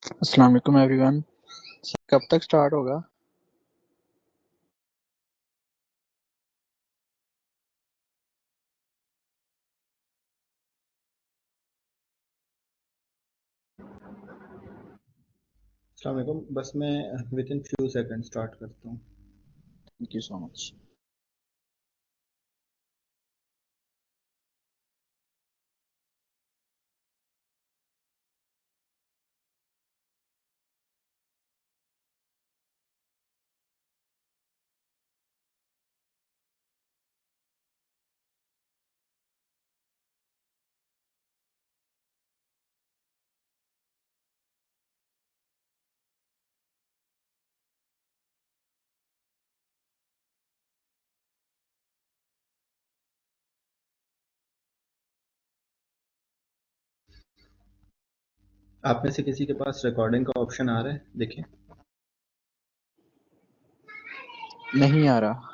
अस्सलाम वालेकुम एवरीवन। कब तक स्टार्ट होगा? अस्सलाम वालेकुम। बस मैं with in few second start करता हूँ। Thank you so much. आप में से किसी के पास रिकॉर्डिंग का ऑप्शन आ रहा है? देखिए। नहीं आ रहा।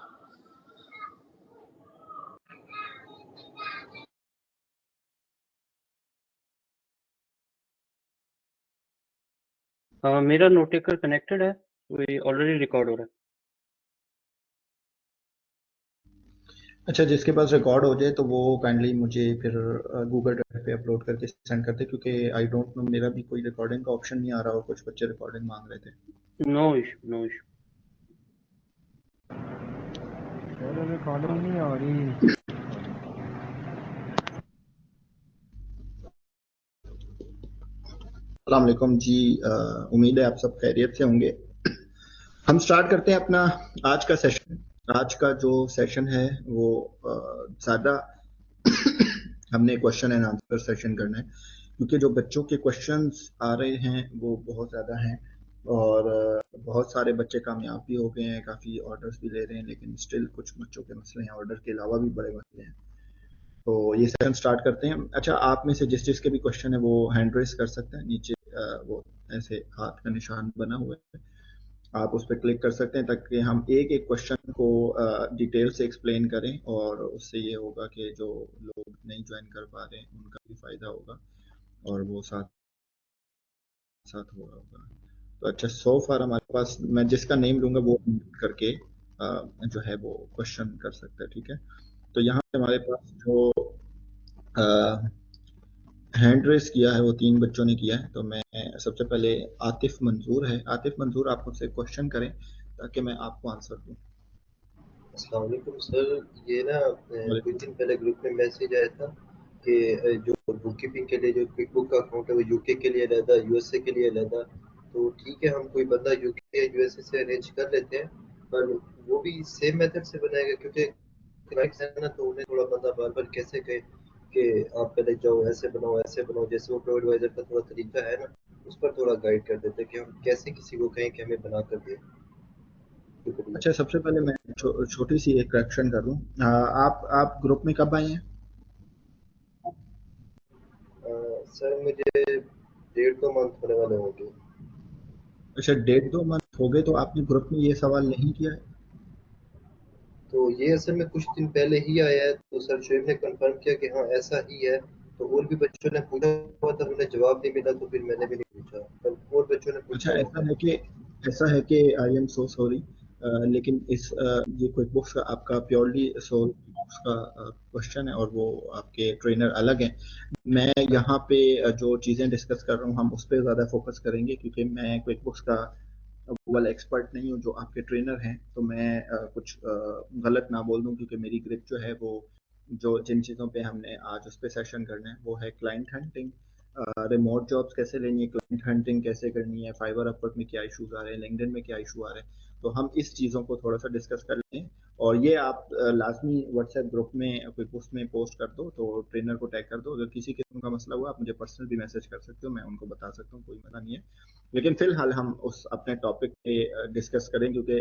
मेरा नोटेकर कनेक्टेड है, वो ऑलरेडी रिकॉर्ड हो रहा है। अच्छा, जिसके पास रिकॉर्ड हो जाए तो वो काइंडली मुझे फिर गूगल ड्राइव पे अपलोड करके सेंड कर दे, क्योंकि आई डोंट नो, मेरा भी कोई रिकॉर्डिंग का ऑप्शन नहीं आ रहा और कुछ बच्चे रिकॉर्डिंग मांग रहे थे। No issue, no issue. Recording नहीं आ रही। अस्सलाम वालेकुम जी। उम्मीद है आप सब खैरियत से होंगे। हम स्टार्ट करते हैं अपना आज का सेशन। आज का जो सेशन है वो ज़्यादा हमने क्वेश्चन एंड आंसर सेशन करना है, क्योंकि जो बच्चों के क्वेश्चंस आ रहे हैं वो बहुत ज़्यादा हैं और बहुत सारे बच्चे कामयाब भी हो गए हैं, काफ़ी ऑर्डर्स भी ले रहे हैं, लेकिन स्टिल कुछ बच्चों के मसले हैं, ऑर्डर के अलावा भी बड़े मसले हैं। तो ये सेशन स्टार्ट करते हैं। अच्छा, आप में से जिस के भी क्वेश्चन है वो हैंड रेस कर सकते हैं। नीचे वो ऐसे हाथ का निशान बना हुआ है, आप उस पर क्लिक कर सकते हैं, ताकि हम एक एक क्वेश्चन को डिटेल से एक्सप्लेन करें, और उससे ये होगा कि जो लोग नहीं ज्वाइन कर पा रहे हैं उनका भी फ़ायदा होगा और वो साथ साथ हो रहा होगा। तो अच्छा, सो फार हमारे पास मैं जिसका नेम लूँगा वो करके जो है वो क्वेश्चन कर सकता है, ठीक है। तो यहाँ पे हमारे पास जो हैंड रेस किया है वो 3 बच्चों ने किया है। तो मैं सबसे पहले आतिफ मंजूर है। आतिफ मंजूर, आप मुझसे क्वेश्चन करें ताकि मैं आपको आंसर दूँ। अस्सलाम वालेकुम सर। ये ना कुछ दिन पहले ग्रुप में मैसेज आया था कि जो बुक कीपिंग के लिए जो क्विक बुक का अकाउंट है वो यूके के लिए अलग, यूएसए के लिए अलग। तो ठीक है, हम कोई बंदा यूके या यूएसए से अरेंज कर लेते हैं, पर वो भी सेम मेथड से बनाएगा, क्योंकि क्लाइंट्स है ना, तो उन्हें थोड़ा बंदा बार बार कैसे कहे कि आप पहले जाओ ऐसे बनाओ, जैसे वो प्रो एडवाइजर का थोड़ा तरीका है ना, उस पर थोड़ा गाइड कर देते हैं कि हम कैसे किसी को कहें कि हमें बना कर दे। शुक्रिया। अच्छा, सबसे पहले मैं छोटी सी एक करेक्शन कर दूँ। आप ग्रुप में कब आए हैं? सर मुझे 1.5-2 मंथ होने वाले होंगे। अच्छा, 1.5-2 मंथ हो गए, तो आपने ग्रुप में ये सवाल नहीं किया है? तो ये असल में कुछ दिन पहले ही आया है, तो सर शुएब ने कंफर्म किया कि हाँ ऐसा ही है। तो और भी बच्चों ने पूछा हुआ था, उन्हें जवाब नहीं मिला, तो फिर मैंने भी नहीं पूछा, पर और बच्चों ने अच्छा, पूछा हुआ था। ऐसा है कि आई एम सो सॉरी, लेकिन ये क्विक बुक्स का आपका प्योरली सोल बुक्स का क्वेश्चन है और वो आपके ट्रेनर अलग हैं। मैं यहाँ पे जो चीज़ें डिस्कस कर रहा हूँ हम उस पर ज़्यादा फोकस करेंगे, क्योंकि मैं क्विक बुक्स का वो वाला एक्सपर्ट नहीं हूँ जो आपके ट्रेनर हैं। तो मैं कुछ गलत ना बोल दूँ, क्योंकि मेरी ग्रिप जो है वो जो जिन चीज़ों पे हमने आज उस पर सेशन करना है वो है क्लाइंट हंटिंग, रिमोट जॉब्स कैसे लेनी है, क्लाइंट हंटिंग कैसे करनी है, फाइवर अपवर्क में क्या इशूज आ रहे हैं, लिंक्डइन में क्या इशू आ रहे हैं। तो हम इस चीज़ों को थोड़ा सा डिस्कस कर लें, और ये आप लाजमी व्हाट्सएप ग्रुप में कोई पोस्ट में पोस्ट कर दो, तो ट्रेनर को टैग कर दो। अगर किसी किस्म का मसला हुआ आप मुझे पर्सनल भी मैसेज कर सकते हो, मैं उनको बता सकता हूँ, कोई मसला नहीं है। लेकिन फिलहाल हम उस अपने टॉपिक पे डिस्कस करें, क्योंकि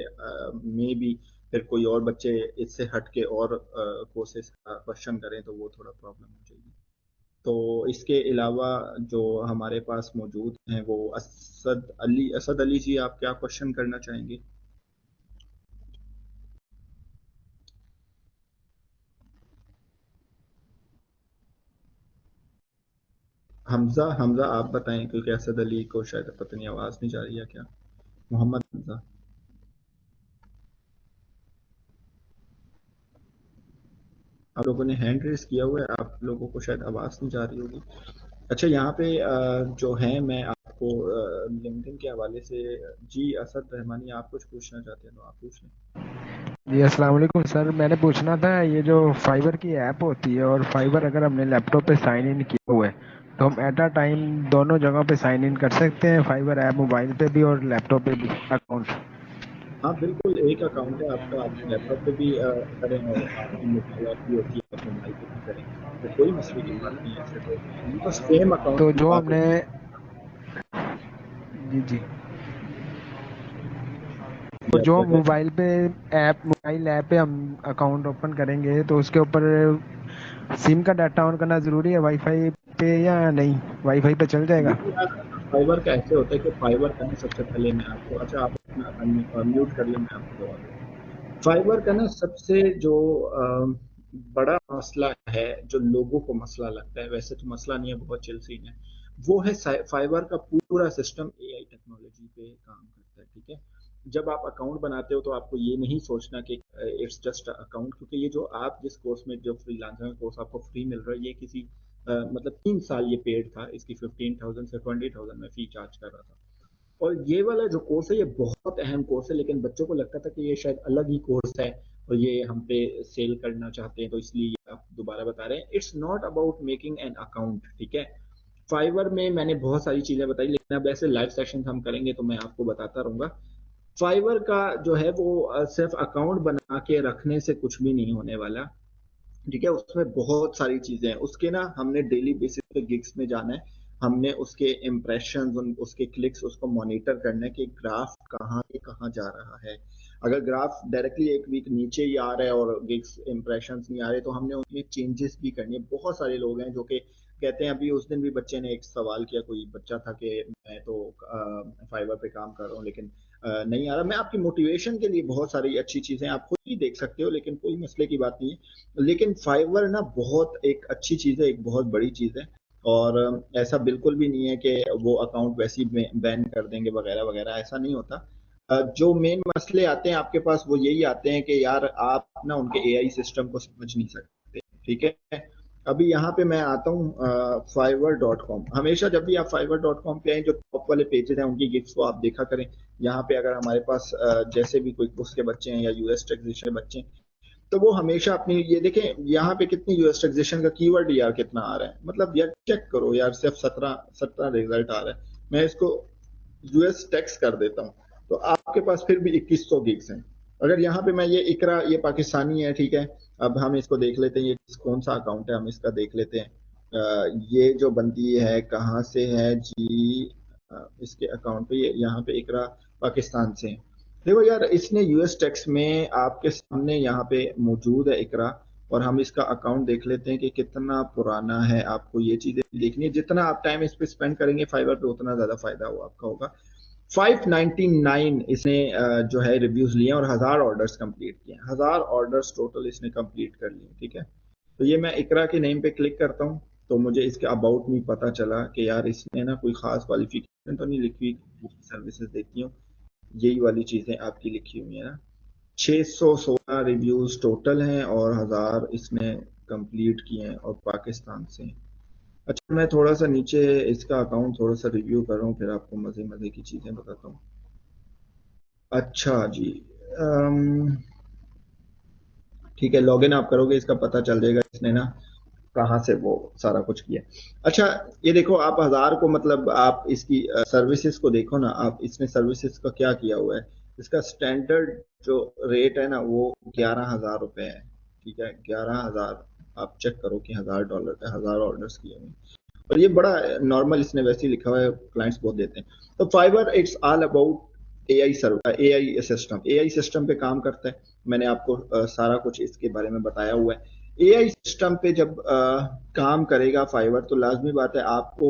मे बी फिर कोई और बच्चे इससे हट के और कोर्सेज का क्वेश्चन करें तो वो थोड़ा प्रॉब्लम हो जाएगी। तो इसके अलावा जो हमारे पास मौजूद हैं वो असद अली जी, आप क्या क्वेश्चन करना चाहेंगे? हमजा हमजा आप बताएं, क्योंकि असद अली को शायद पता नहीं आवाज नहीं जा रही है क्या। मोहम्मद हमजा। आप लोगों ने हैंड रेस किया हुआ है, आप लोगों को शायद आवाज नहीं जा रही होगी। अच्छा, यहाँ पे जो है मैं आपको लिंक्डइन के हवाले से, जी असद रहमानी आप कुछ पूछना चाहते हैं तो आप पूछ लें। जी अस्सलाम वालेकुम सर, मैंने पूछना था ये जो फाइबर की ऐप होती है और फाइबर अगर हमने लैपटॉप पे साइन इन किया हुआ है तो हम एट अ टाइम दोनों जगह पे साइन इन कर सकते हैं, फाइबर ऐप मोबाइल पे भी और लैपटॉप पे भी अकाउंट? हाँ बिल्कुल, एक अकाउंट है आपका, आप लैपटॉप पे भी करें और आपकी मोबाइल ऐप भी होती है, आप मोबाइल पे भी करें, तो कोई मसले की बात नहीं है। ऐसे तो बिल्कुल सेम अकाउंट तो की जो बात हमने, होती जी जी, तो है। आप जो क्या कह रहे मोबाइल ऐप पे हम अकाउंट ओपन करेंगे तो उसके ऊपर सिम का डाटा ऑन करना जरूरी है वाईफाई पे या नहीं, वाईफाई पे चल हैं? जाएगा? देखिए यार, फाइबर का ऐसे होता है कि फाइबर का ना सबसे पहले मैं आपको, अच्छा आप अपना म्यूट कर लें, मैं आपको जवाब देता हूँ। फाइबर का ना सबसे जो बड़ा मसला है, जो लोगों को मसला लगता है, वैसे तो मसला नहीं है, बहुत चिल सीन है, वो है फाइबर का पूरा सिस्टम एआई टेक्नोलॉजी पे काम करता है। ठीक है, जब आप अकाउंट बनाते हो तो आपको ये नहीं सोचना कि इट्स जस्ट अकाउंट, क्योंकि ये जो आप जिस कोर्स में, जो फ्रीलांसर कोर्स आपको फ्री मिल रहा है, ये किसी मतलब 3 साल ये पेड था, इसकी 15,000 से 20,000 में फी चार्ज कर रहा था। और ये वाला जो कोर्स है ये बहुत अहम कोर्स है, लेकिन बच्चों को लगता था कि ये शायद अलग ही कोर्स है और ये हम पे सेल करना चाहते हैं, तो इसलिए ये आप दोबारा बता रहे हैं। It's not about making an account. ठीक है, फाइवर में मैंने बहुत सारी चीजें बताई, लेकिन अब ऐसे लाइव सेशन हम करेंगे तो मैं आपको बताता रहूंगा। फाइवर का जो है वो सिर्फ अकाउंट बना के रखने से कुछ भी नहीं होने वाला। ठीक है, उसमें बहुत सारी चीजें हैं उसके ना, हमने डेली बेसिस पे गिग्स में जाना है, हमने उसके इम्प्रेशन, उसके क्लिक्स, उसको मॉनिटर करना है कि ग्राफ कहाँ से कहाँ जा रहा है। अगर ग्राफ डायरेक्टली एक वीक नीचे ही आ रहा है और गिग्स इम्प्रेशन नहीं आ रहे, तो हमने उसमें चेंजेस भी करनी है। बहुत सारे लोग हैं जो कि कहते हैं, अभी उस दिन भी बच्चे ने एक सवाल किया, कोई बच्चा था कि मैं तो फाइवर पे काम कर रहा हूँ लेकिन नहीं आ रहा। मैं आपकी मोटिवेशन के लिए बहुत सारी अच्छी चीजें आप खुद ही देख सकते हो, लेकिन कोई मसले की बात नहीं है। लेकिन फाइवर ना बहुत एक अच्छी चीज है, एक बहुत बड़ी चीज है, और ऐसा बिल्कुल भी नहीं है कि वो अकाउंट वैसे ही बैन कर देंगे वगैरह वगैरह, ऐसा नहीं होता। जो मेन मसले आते हैं आपके पास वो यही आते हैं कि यार आप ना उनके एआई सिस्टम को समझ नहीं सकते। ठीक है, अभी यहाँ पे मैं आता हूँ fiverr.com। हमेशा जब भी आप fiverr.com पे आए, जो टॉप वाले पेजेस हैं उनकी गिफ्ट को आप देखा करें। यहाँ पे अगर हमारे पास जैसे भी क्विक बुक्स के बच्चे हैं या यूएस टैक्सेशन के बच्चे हैं, तो वो हमेशा अपनी ये देखें, यहाँ पे कितनी यूएस टैक्सेशन का कीवर्ड यार कितना आ रहा है, मतलब यार चेक करो यार, सिर्फ 17 रिजल्ट आ रहा है। मैं इसको यूएस टैक्स कर देता हूँ, तो आपके पास फिर भी 2100 गिग्स हैं। अगर यहाँ पे मैं ये इकरा, ये पाकिस्तानी है, ठीक है, अब हम इसको देख लेते हैं, ये कौन सा अकाउंट है, हम इसका देख लेते हैं। ये जो बंदी है कहाँ से है जी, इसके अकाउंट पे, ये यहाँ पे इकरा पाकिस्तान से है। देखो यार, इसने यूएस टैक्स में आपके सामने यहाँ पे मौजूद है इकरा, और हम इसका अकाउंट देख लेते हैं कि कितना पुराना है। आपको ये चीजें देखनी है, जितना आप टाइम इस पे स्पेंड करेंगे फाइबर पे, उतना ज्यादा फायदा हो आपका होगा। 599 इसने जो है रिव्यूज लिए और 1000 ऑर्डर्स कंप्लीट किए, 1000 ऑर्डर्स टोटल इसने कंप्लीट कर लिए। ठीक है, तो ये मैं इकरा के नेम पे क्लिक करता हूँ, तो मुझे इसके अबाउट में पता चला कि यार इसने ना कोई खास क्वालिफिकेशन तो नहीं लिखी हुई, सर्विसेज देती हूँ, यही वाली चीजें आपकी लिखी हुई है ना। 616 रिव्यूज टोटल हैं और 1000 इसने कंप्लीट किए हैं, और पाकिस्तान से हैं। अच्छा, मैं थोड़ा सा नीचे इसका अकाउंट थोड़ा सा रिव्यू कर रहा हूँ, फिर आपको मजे मजे की चीजें बताता हूँ। अच्छा जी, अम, ठीक है, लॉगिन आप करोगे इसका पता चल जाएगा इसने ना कहाँ से वो सारा कुछ किया। अच्छा, ये देखो आप 1000 को, मतलब आप इसकी सर्विसेज को देखो ना, आप इसने सर्विसेज का क्या किया हुआ है। इसका स्टैंडर्ड जो रेट है ना वो 11,000 रुपए है। ठीक है, 11,000, आप चेक करो कि $1000 1000 ऑर्डर्स किए हुए हैं। और ये बड़ा नॉर्मल इसने वैसे ही लिखा हुआ है, क्लाइंट्स बहुत देते हैं। तो fibre it's all about AI server, AI system पे काम करता है। मैंने आपको सारा कुछ इसके बारे में बताया हुआ है। एआई सिस्टम पे जब काम करेगा फाइबर, तो लाजमी बात है आपको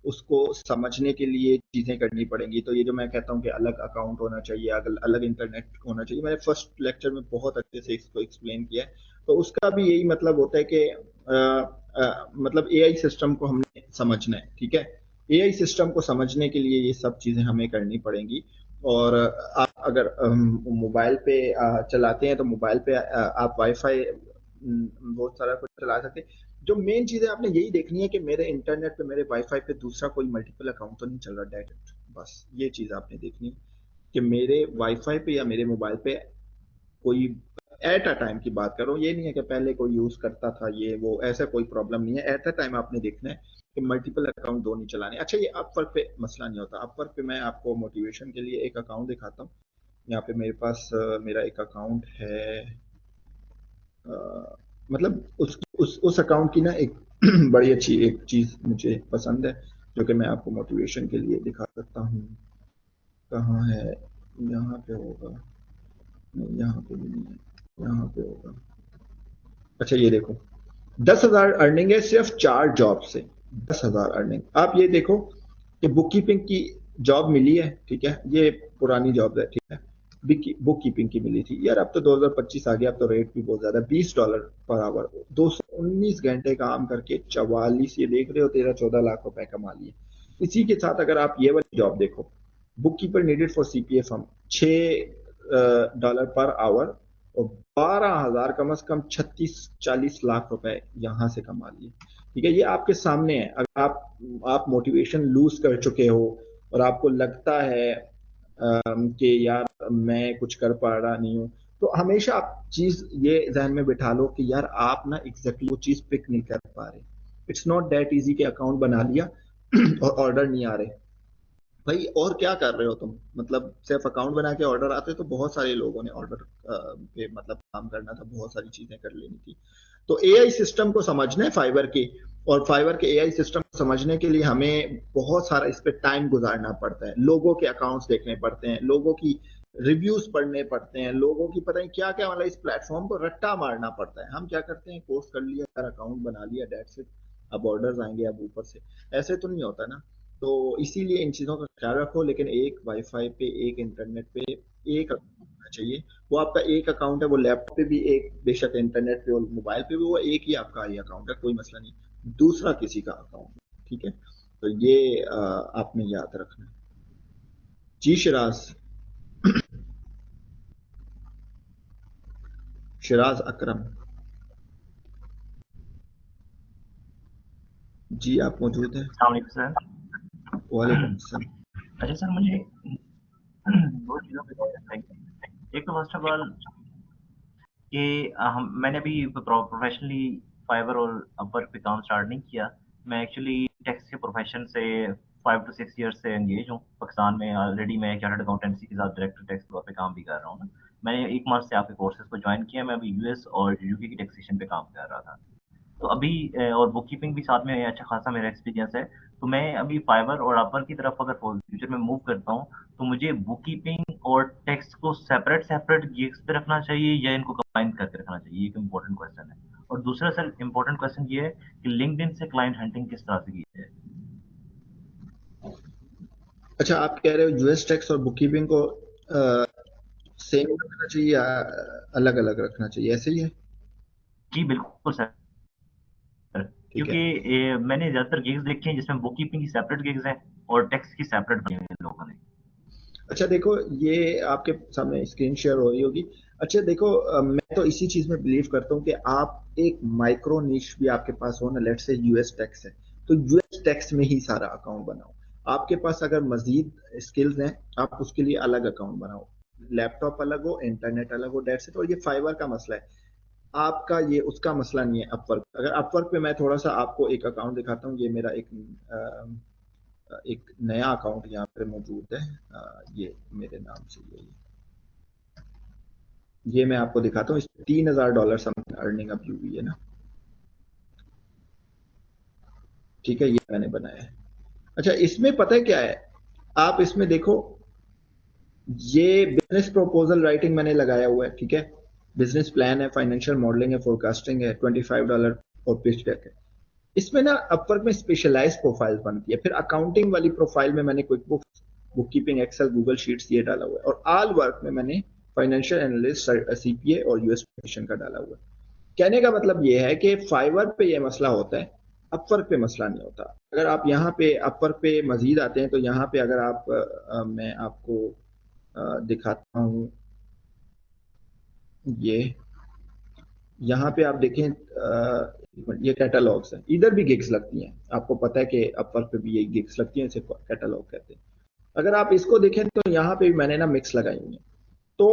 उसको समझने के लिए चीजें करनी पड़ेंगी। तो ये जो मैं कहता हूँ कि अलग अकाउंट होना चाहिए, अलग अलग इंटरनेट होना चाहिए, मैंने फर्स्ट लेक्चर में बहुत अच्छे से इसको एक्सप्लेन किया है। तो उसका भी यही मतलब होता है कि मतलब एआई सिस्टम को हमने समझना है, ठीक है। एआई सिस्टम को समझने के लिए ये सब चीजें हमें करनी पड़ेंगी। और आप अगर मोबाइल पे चलाते हैं तो मोबाइल पे आप वाईफाई बहुत सारा कुछ चला सकते हैं। जो मेन चीज है आपने यही देखनी है कि मेरे इंटरनेट पे, मेरे वाईफाई पे दूसरा कोई मल्टीपल अकाउंट तो नहीं चल रहा डायरेक्ट, बस ये चीज आपने देखनी है कि मेरे वाईफाई पे या मेरे मोबाइल पे कोई एट अ टाइम की बात करो, ये नहीं है कि पहले कोई यूज करता था ये वो, ऐसा कोई प्रॉब्लम नहीं है। एट अ टाइम आपने देखना है कि मल्टीपल अकाउंट दो नहीं चलाने। अच्छा, ये अपवर्क पे मसला नहीं होता। अपवर्क पे मैं आपको मोटिवेशन के लिए एक अकाउंट दिखाता हूँ। यहाँ पे मेरे पास मेरा एक अकाउंट है, मतलब उस अकाउंट की ना एक बड़ी अच्छी एक चीज मुझे पसंद है जो कि मैं आपको मोटिवेशन के लिए दिखा सकता हूँ। कहाँ है? यहाँ पे होगा, नहीं यहाँ पे भी नहीं है, यहाँ पे होगा। अच्छा ये देखो, 10,000 अर्निंग है सिर्फ 4 जॉब से। 10,000 अर्निंग। आप ये देखो कि बुक कीपिंग की जॉब मिली है, ठीक है, ये पुरानी जॉब है, ठीक है, बुक कीपिंग की मिली थी यार। अब तो 2025 आ गया, अब तो रेट भी बहुत ज्यादा, $20 पर आवर, 219 घंटे काम करके 44, ये देख रहे हो, 13-14 लाख रुपए कमा लिए। इसी के साथ अगर आप ये वाली जॉब देखो, book keeper needed for CPA firm, $6 per hour और 12,000, कम से कम 36-40 लाख रुपए यहां से कमा लिए, ठीक है। ये आपके सामने है। अगर आप मोटिवेशन लूज कर चुके हो और आपको लगता है कि यार मैं कुछ कर पा रहा नहीं हूँ, तो हमेशा आप चीज ये जहन में बिठा लो कि यार आप ना एग्जैक्टली वो चीज पिक नहीं कर पा रहे। इट्स नॉट दैट इजी कि अकाउंट बना लिया और ऑर्डर नहीं आ रहे। भाई और क्या कर रहे हो तुम? मतलब सिर्फ अकाउंट बना के ऑर्डर आते तो बहुत सारे लोगों ने ऑर्डर पे मतलब काम करना था, बहुत सारी चीजें कर लेनी थी। तो एआई सिस्टम को समझना है फाइबर के, और फाइबर के एआई सिस्टम को समझने के लिए हमें बहुत सारा इस पे टाइम गुजारना पड़ता है। लोगों के अकाउंट्स देखने पड़ते हैं, लोगों की रिव्यूज पढ़ने पड़ते हैं, लोगों की पता नहीं क्या क्या, मतलब इस प्लेटफॉर्म को रट्टा मारना पड़ता है। हम क्या करते हैं, कोर्स कर लिया यार, अकाउंट बना लिया, दैट्स इट, अब ऑर्डर्स आएंगे अब ऊपर से। ऐसे तो नहीं होता ना। तो इसीलिए इन चीज़ों का ख्याल रखो। लेकिन एक वाईफाई पे, एक इंटरनेट पे एक अकाउंट होना चाहिए। वो आपका एक अकाउंट है, वो लैपटॉप पे भी एक, बेशक इंटरनेट पे और मोबाइल पे भी वो एक ही आपका ही अकाउंट है, कोई मसला नहीं, दूसरा किसी का अकाउंट, ठीक है। तो ये आपने याद रखना है। जी शिराज, शिराज अकरम जी, आप मौजूद हैं? अस्सलाम वालेकुम सर। वालेकुम अस्सलाम। अच्छा सर, मुझे दो चीज़ों पे गौर करना है। एक तो फर्स्ट ऑफ ऑल कि मैंने अभी प्रोफेशनली फाइवर और अपवर्क पे काम स्टार्ट नहीं किया। मैं एक्चुअली टैक्स के प्रोफेशन से 5 to 6 ईयर्स से एंगेज हूँ पाकिस्तान में। ऑलरेडी मैं चार्टर्ड अकाउंटेंसी के साथ डायरेक्टर टैक्स तौर पे काम भी कर रहा हूँ ना। मैंने 1 मंथ से आपके कोर्सेज को ज्वाइन किया। मैं अभी यूएस और यूके की टैक्सेशन पे काम कर रहा था। तो अभी और बुक कीपिंग भी साथ में अच्छा खासा मेरा एक्सपीरियंस है। तो मैं अभी फाइवर और अपवर्क की तरफ अगर फ्यूचर में मूव करता हूँ तो मुझे बुक कीपिंग और टैक्स को सेपरेट गिग्स पे रखना चाहिए या इनको कंबाइन करके रखना चाहिए? एक इम्पोर्टेंट क्वेश्चन है। और दूसरा सर इम्पोर्टेंट क्वेश्चन ये है कि लिंक्डइन से क्लाइंट हंटिंग किस तरह से की है? अच्छा, आप कह रहे हो यूएस टैक्स और बुक कीपिंग को सेम रखना चाहिए या अलग अलग रखना चाहिए, ऐसे ही है? जी बिल्कुल सर। ठीक है। क्योंकि मैंने ज्यादातर गिग्स देखी हैं जिसमें बुक कीपिंग की सेपरेट गिग्स हैं और टैक्स की सेपरेट बनी हुई है लोगों ने। अच्छा देखो, ये आपके सामने स्क्रीन शेयर हो रही होगी। अच्छा देखो, मैं तो इसी चीज में बिलीव करता हूँ कि आप एक माइक्रो निश भी आपके पास हो ना, लेट्स से यूएस टैक्स है, तो यूएस टैक्स में ही सारा अकाउंट बनाओ। आपके पास अगर मजीद स्किल्स हैं, आप उसके लिए अलग अकाउंट बनाओ। लैपटॉप अलग हो, इंटरनेट अलग हो, दैट्स इट। और ये फाइवर का मसला है आपका, ये उसका मसला नहीं है। अपवर्क, अगर अपवर्क पे मैं थोड़ा सा आपको एक अकाउंट दिखाता हूँ। ये मेरा एक नया अकाउंट यहाँ पे मौजूद है, ये मेरे नाम से ये मैं आपको दिखाता हूँ। इस $3,000 समथिंग अर्निंग अभी हुई है ना, ठीक है, ये मैंने बनाया है। अच्छा, इसमें पता है क्या है, आप इसमें देखो, ये बिजनेस प्रपोजल राइटिंग मैंने लगाया हुआ है, ठीक है, बिजनेस प्लान है, फाइनेंशियल मॉडलिंग है, फोरकास्टिंग है, $25 और पिच डेक है। इसमें ना अपवर्क में स्पेशलाइज प्रोफाइल बनती है। फिर अकाउंटिंग वाली प्रोफाइल में मैंने QuickBooks, bookkeeping, Excel, Google Sheets ये डाला हुआ है। और ऑल वर्क में मैंने फाइनेंशियल एनालिस्ट, सीपीए और यूएस का डाला हुआ है। कहने का मतलब ये है कि फाइवर पे ये मसला होता है अपवर्क पे मसला नहीं होता। अगर आप यहाँ पे अपवर्क पे मजीद आते हैं तो यहाँ पे अगर आप मैं आपको दिखाता हूँ, ये यहाँ पे आप देखें, ये कैटलॉग्स है, इधर भी गिग्स लगती हैं, आपको पता है कि अपवर्क पे भी ये गिग्स लगती हैं, इसे कैटलॉग कहते हैं। अगर आप इसको देखें तो यहाँ पे भी मैंने ना मिक्स लगाई हुई है। तो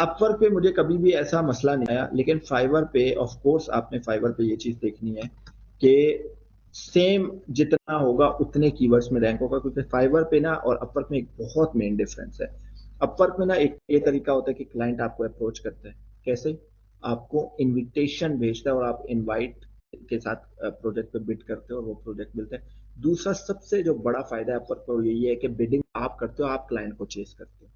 अपवर्क पे मुझे कभी भी ऐसा मसला नहीं आया, लेकिन फाइवर पे ऑफ कोर्स आपने फाइवर पे ये चीज देखनी है कि सेम जितना होगा उतने कीवर्ड्स में रैंक होगा, क्योंकि फाइवर पे ना और अपवर्क में एक बहुत मेन डिफरेंस है। अपवर्क में ना एक ये तरीका होता है कि क्लाइंट आपको अप्रोच करता है, कैसे? आपको इनविटेशन भेजता है और आप इनवाइट के साथ प्रोजेक्ट पे बिड करते हो और वो प्रोजेक्ट मिलता है। दूसरा सबसे जो बड़ा फायदा है अपवर्क पर यही है कि बिडिंग आप करते हो, आप क्लाइंट को चेस करते हो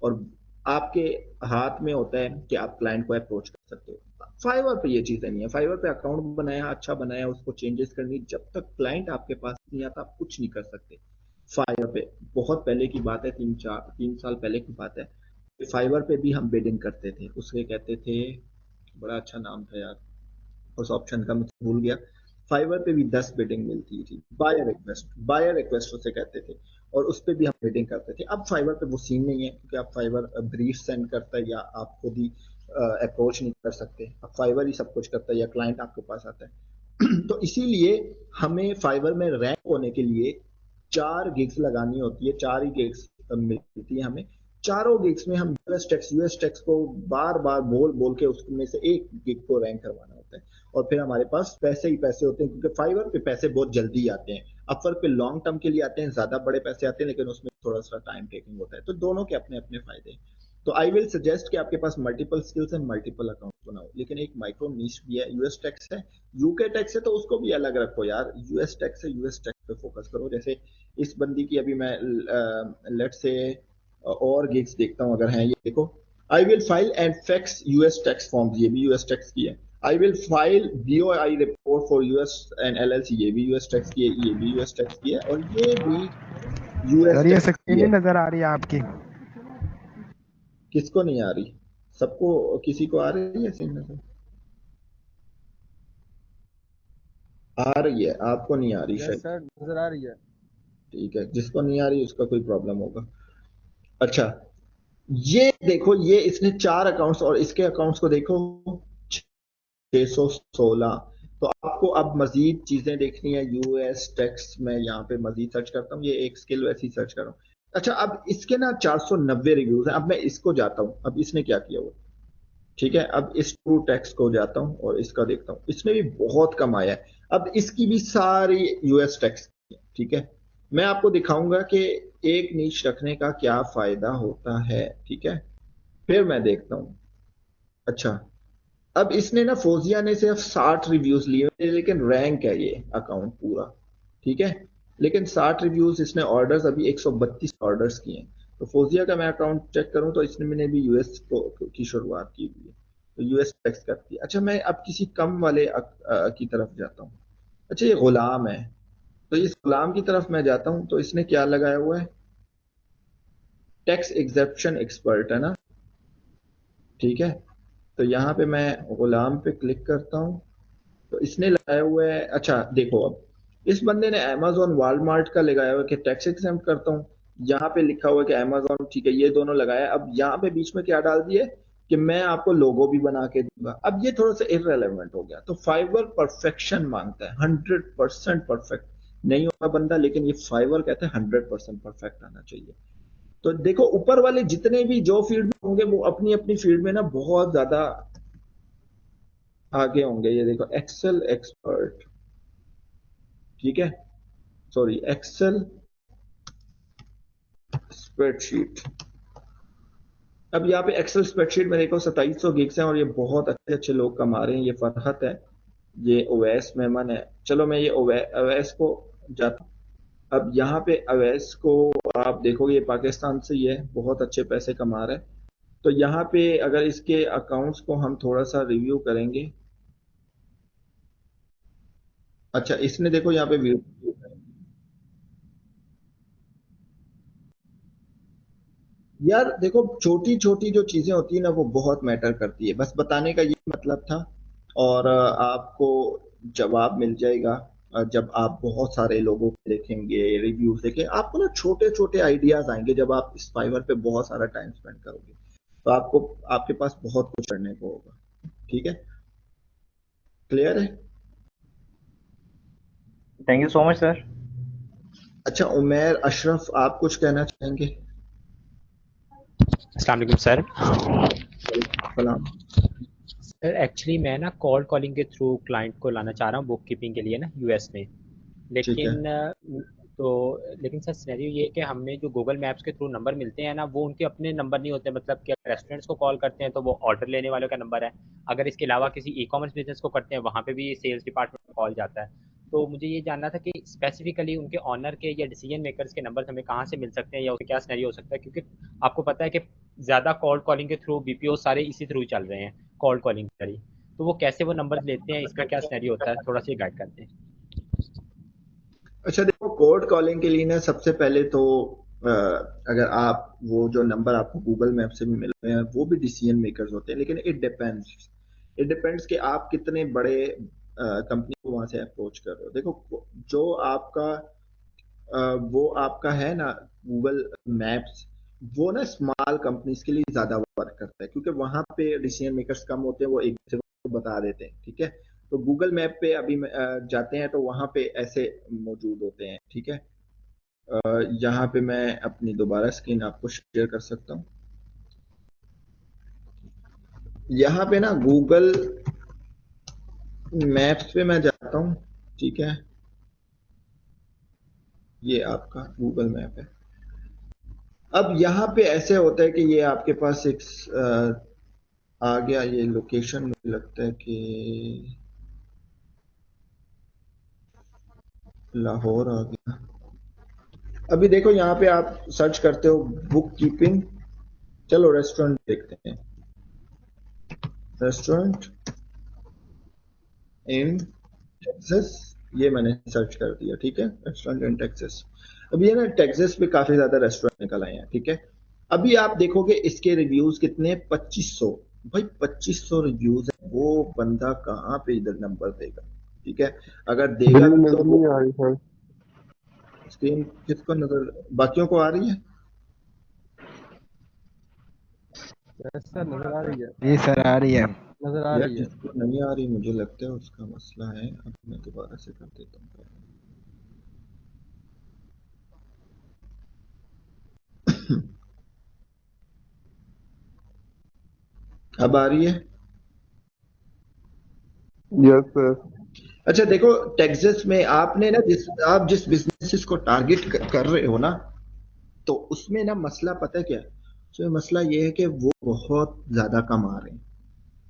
और आपके हाथ में होता है कि आप क्लाइंट को अप्रोच कर सकते हो। फाइवर पे ये चीजें नहीं है। फाइवर पे अकाउंट बनाया, अच्छा बनाया, उसको चेंजेस करनी, जब तक क्लाइंट आपके पास नहीं आता आप कुछ नहीं कर सकते। फाइवर पे बहुत पहले की बात है, 3 साल पहले की बात है, फाइवर पे भी हम बिडिंग करते थे, उसके कहते थे, बड़ा अच्छा नाम था यार, उस ऑप्शन का मुझे भूल गया। फाइवर पे भी 10 बिडिंग मिलती थी, बायर रिक्वेस्ट उसे कहते थे, और उस पर भी हम बिडिंग करते थे। अब फाइवर पे वो सीन नहीं है, क्योंकि आप फाइवर ब्रीफ सेंड करता है या आप खुद ही अप्रोच नहीं कर सकते, अब फाइवर ही सब कुछ करता है या क्लाइंट आपके पास आता है। तो इसीलिए हमें फाइवर में रैंक होने के लिए 4 गिग्स लगानी होती है, 4 ही गिग्स मिलती है हमें। चारों गिग्स में हम यूएस टैक्स को बार बार बोल बोल के उसमें से एक गिग को रैंक करवाना होता है, और फिर हमारे पास पैसे ही पैसे होते हैं, क्योंकि फाइवर पे पैसे बहुत जल्दी आते हैं, अपवर्क पे लॉन्ग टर्म के लिए आते हैं, ज्यादा बड़े पैसे आते हैं, लेकिन उसमें थोड़ा सा टाइम टेकिंग होता है। तो दोनों के अपने अपने फायदे हैं। तो आई विल सजेस्ट कि आपके पास मल्टीपल स्किल्स है, मल्टीपल अकाउंट बनाओ, लेकिन एक माइक्रो नीश भी है, यूएस टैक्स है, यूके टैक्स है, तो उसको भी अलग रखो यार। यूएस टैक्स है, यूएस टैक्स पे फोकस करो। जैसे इस बंदी की अभी मैं लेट से और गिग्स देखता हूँ अगर हैं, ये देखो, I will file and fax US tax forms, ये भी यूएस टैक्स की है। I will file BOI report for US and LLC, ये भी यूएस टैक्स की है, ये भी यूएस टैक्स की है, और ये भी यूएस सर ये टैक्स स्क्रीन की नहीं है। नजर आ रही है आपकी? किसको नहीं आ रही? सबको, किसी को आ रही है सीन नजर? आ रही है, आपको नहीं आ रही शायद। सर नजर आ रही है। ठीक है, जिसको नहीं आ रही उसका कोई प्रॉब्लम होगा। अच्छा, ये देखो, ये इसने 4 अकाउंट्स और इसके अकाउंट्स को देखो 616। तो आपको अब मजीद चीजें देखनी है, यूएस टैक्स में यहाँ पे मजीद सर्च करता हूँ, ये एक स्किल वैसी सर्च कर रहा हूँ। अच्छा, अब इसके ना 490 रिव्यूज हैं। अब मैं इसको जाता हूँ, अब इसने क्या किया हुआ, ठीक है, अब इस ट्रू टैक्स को जाता हूँ और इसका देखता हूँ, इसने भी बहुत कम आया है। अब इसकी भी सारी यूएस टैक्स, ठीक है, मैं आपको दिखाऊंगा कि एक नीच रखने का क्या फायदा होता है, ठीक है, फिर मैं देखता हूँ। अच्छा, अब इसने ना, फोजिया ने सिर्फ 60 रिव्यूज लिए, लेकिन रैंक है ये अकाउंट पूरा, ठीक है, लेकिन 60 रिव्यूज, इसने ऑर्डर्स अभी 132 ऑर्डर्स किए हैं। तो फोजिया का मैं अकाउंट चेक करूं तो इसने मैंने भी यूएस की शुरुआत की हुई है, तो यूएस टैक्स करती है। अच्छा, मैं अब किसी कम वाले की तरफ जाता हूँ। अच्छा, ये गुलाम है, तो इस गुलाम की तरफ मैं जाता हूँ, तो इसने क्या लगाया हुआ है, टैक्स एग्जेप्शन एक्सपर्ट है ना, ठीक है। तो यहाँ पे मैं गुलाम पे क्लिक करता हूँ, तो इसने लगाया हुआ है, अच्छा देखो, अब इस बंदे ने अमेजोन वॉलमार्ट का लगाया हुआ है कि टैक्स एग्जेम्प्ट करता हूँ, यहाँ पे लिखा हुआ है कि अमेजोन, ठीक है, ये दोनों लगाया। अब यहाँ पे बीच में क्या डाल दिए कि मैं आपको लोगो भी बना के दूंगा। अब ये थोड़ा सा इररेलेवेंट हो गया। तो फाइवर परफेक्शन मांगता है, 100% परफेक्ट नहीं होगा बंदा, लेकिन ये फाइवर कहता है 100% परफेक्ट आना चाहिए। तो देखो, ऊपर वाले जितने भी जो फील्ड में होंगे वो अपनी अपनी फील्ड में ना बहुत ज्यादा आगे होंगे। ये देखो, एक्सेल एक्सपर्ट, ठीक है, सॉरी, एक्सेल स्प्रेडशीट। अब यहाँ पे एक्सेल स्प्रेडशीट में देखो 2700 गिग्स हैं और ये बहुत अच्छे अच्छे लोग कमा रहे हैं। ये फरहत है, ये ओवैस मेमन है। चलो मैं ये ओवैस को जाता हूँ। अब यहाँ पे अवैस को आप देखोगे, ये पाकिस्तान से ही है, बहुत अच्छे पैसे कमा रहा है। तो यहाँ पे अगर इसके अकाउंट्स को हम थोड़ा सा रिव्यू करेंगे, अच्छा इसने देखो यहाँ पे व्यू, यार देखो, छोटी छोटी जो चीजें होती है ना वो बहुत मैटर करती है, बस बताने का ये मतलब था, और आपको जवाब मिल जाएगा। जब आप बहुत सारे लोगों को देखेंगे, रिव्यूज देखेंगे, आपको ना छोटे छोटे आइडियाज आएंगे। जब आप इस फाइवर पे बहुत सारा टाइम स्पेंड करोगे तो आपको आपके पास बहुत कुछ करने को होगा। ठीक है, क्लियर है? Thank you so much sir. अच्छा उमेर अशरफ, आप कुछ कहना चाहेंगे? अस्सलाम वालेकुम सर। सलाम। सर एक्चुअली मैं ना कॉल्ड कॉलिंग के थ्रू क्लाइंट को लाना चाह रहा हूँ बुक कीपिंग के लिए ना यूएस में। ठीक है। लेकिन सर सिनेरियो ये है कि हमें जो गूगल मैप्स के थ्रू नंबर मिलते हैं ना वो उनके अपने नंबर नहीं होते। मतलब कि रेस्टोरेंट्स को कॉल करते हैं तो वो ऑर्डर लेने वालों का नंबर है। अगर इसके अलावा किसी ई कॉमर्स बिजनेस को करते हैं वहाँ पे भी सेल्स डिपार्टमेंट में कॉल जाता है। तो मुझे ये जानना था कि स्पेसिफिकली उनके ऑनर के या डिसीजन मेकर्स के नंबर हमें कहाँ से मिल सकते हैं या उसका क्या सिनेरियो हो सकता है, क्योंकि आपको पता है कि ज़्यादा कॉल्ड कॉलिंग के थ्रू बीपीओ सारे इसी थ्रू चल रहे हैं, कॉल्ड कॉलिंग करी। तो वो कैसे वो नंबर लेते हैं, इसका क्या सिनेरियो होता है, थोड़ा सा गाइड करते हैं। अच्छा देखो, कोड कॉलिंग के लिए ना सबसे पहले तो अगर आप वो जो नंबर आपको गूगल मैप से भी मिल रहे हैं वो भी डिसीजन मेकर्स होते हैं, लेकिन इट डिपेंड्स कि आप कितने बड़े कंपनी को वहां से अप्रोच कर रहे हो। देखो जो आपका वो आपका है ना गूगल मैप्स, वो ना स्मॉल कंपनीज के लिए ज्यादा वर्क करता है, क्योंकि वहां पे डिसीजन मेकर्स कम होते हैं, वो एक दूसरे को बता देते हैं। ठीक है, तो गूगल मैप पे अभी जाते हैं तो वहां पे ऐसे मौजूद होते हैं। ठीक है, यहाँ पे मैं अपनी दोबारा स्क्रीन आपको शेयर कर सकता हूँ। यहाँ पे ना गूगल मैप्स पे मैं जाता हूँ। ठीक है, ये आपका गूगल मैप है। अब यहाँ पे ऐसे होता है कि ये आपके पास एक आ गया ये लोकेशन, मुझे लगता है कि लाहौर आ गया। अभी देखो यहाँ पे आप सर्च करते हो बुक कीपिंग, चलो रेस्टोरेंट देखते हैं। रेस्टोरेंट इन टेक्सास, ये मैंने सर्च कर दिया। ठीक है, रेस्टोरेंट इन टेक्सास। अभी ये ना टेक्सास पे काफी ज्यादा रेस्टोरेंट निकल आए हैं। ठीक है, अभी आप देखोगे इसके रिव्यूज कितने, 2500। भाई 2500 रिव्यूज है, वो बंदा कहाँ पे इधर नंबर देगा? ठीक है, अगर देगा भी तो नहीं आ रही सर। स्क्रीन किसको नजर, बाकियों को आ रही है? सर नजर आ रही है, जी सर आ रही है। नजर आ यार रही है। जिसको नहीं आ रही मुझे लगता है उसका मसला है। अब मैं दोबारा से कर देता हूँ। अब आ रही है? Yes sir. अच्छा देखो, टेक्सास में आपने ना आप जिस बिजनेसेस को टारगेट कर रहे हो ना, तो उसमें ना मसला पता है क्या है? तो मसला ये है कि वो बहुत ज्यादा कमा रहे हैं।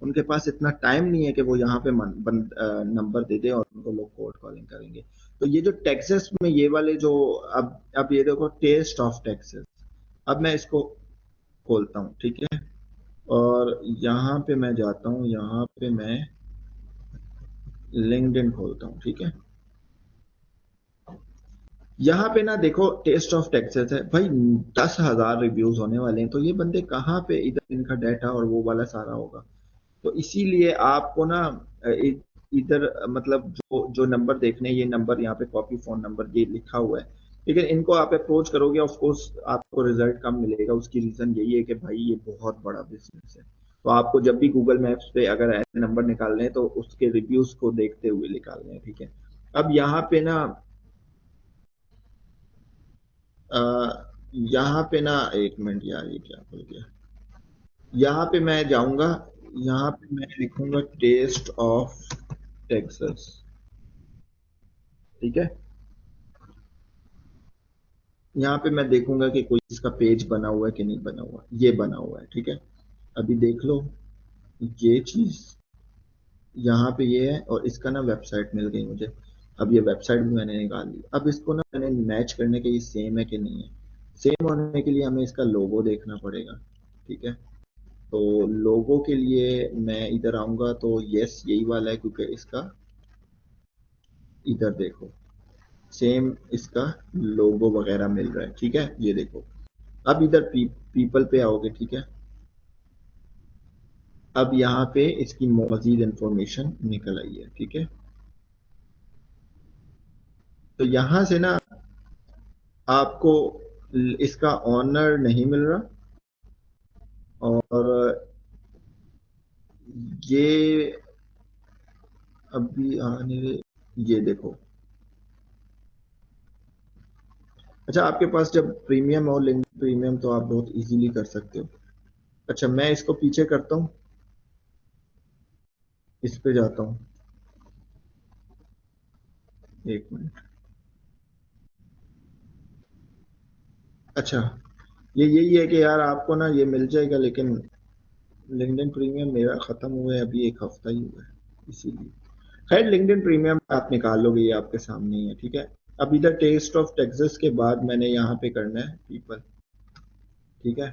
उनके पास इतना टाइम नहीं है कि वो यहाँ पे नंबर दे दे और उनको लोग कोल्ड कॉलिंग करेंगे। तो ये जो टेक्सास में ये वाले जो, अब ये देखो टेस्ट ऑफ टेक्सास। अब मैं इसको खोलता हूँ। ठीक है, और यहाँ पे मैं जाता हूँ, यहाँ पे मैं लिंक्डइन खोलता हूँ। ठीक है, यहाँ पे ना देखो टेस्ट ऑफ टेक्सास है भाई, 10,000 रिव्यूज होने वाले हैं। तो ये बंदे कहाँ पे इधर इनका डाटा और वो वाला सारा होगा? तो इसीलिए आपको ना इधर मतलब जो जो नंबर देखने हैं, ये नंबर यहाँ पे कॉपी फोन नंबर ये लिखा हुआ है, लेकिन इनको आप अप्रोच करोगे ऑफ कोर्स आपको रिजल्ट कम मिलेगा। उसकी रीजन यही है कि भाई ये बहुत बड़ा बिजनेस है। तो आपको जब भी गूगल मैप्स पे अगर ऐसे नंबर निकालने हैं तो उसके रिव्यूज को देखते हुए निकालने हैं। ठीक है, अब यहाँ पे ना एक मिनट यार, ये क्या बोल गया? यहाँ पे मैं जाऊंगा, यहाँ पे मैं लिखूंगा टेस्ट ऑफ टेक्सास। ठीक है, यहाँ पे मैं देखूंगा कि कोई इसका पेज बना हुआ है कि नहीं बना हुआ। ये बना हुआ है। ठीक है, अभी देख लो ये चीज यहाँ पे ये है, और इसका ना वेबसाइट मिल गई मुझे। अब ये वेबसाइट भी मैंने निकाल ली। अब इसको ना मैंने मैच करने के ये सेम है कि नहीं है। सेम होने के लिए हमें इसका लोगो देखना पड़ेगा। ठीक है, तो लोगो के लिए मैं इधर आऊंगा तो यस यही वाला है, क्योंकि इसका इधर देखो सेम इसका लोगो वगैरह मिल रहा है। ठीक है, ये देखो। अब इधर पीपल पे आओगे। ठीक है, अब यहाँ पे इसकी मजीद इंफॉर्मेशन निकल आई है। ठीक है, तो यहाँ से ना आपको इसका ऑनर नहीं मिल रहा, और ये अभी आने, ये देखो। अच्छा, आपके पास जब प्रीमियम और लिंक प्रीमियम तो आप बहुत इजीली कर सकते हो। अच्छा, मैं इसको पीछे करता हूँ, इस पे जाता हूँ, एक मिनट। अच्छा, ये यही है कि यार आपको ना ये मिल जाएगा, लेकिन लिंक्डइन प्रीमियम मेरा खत्म हुआ है, अभी 1 हफ्ता ही हुआ है, इसीलिए। खैर, लिंक्डइन प्रीमियम आप निकाल लोगे, ये आपके सामने ही है, ठीक है। अब इधर टेस्ट ऑफ टेक्सास के बाद मैंने यहाँ पे करना है पीपल, ठीक है।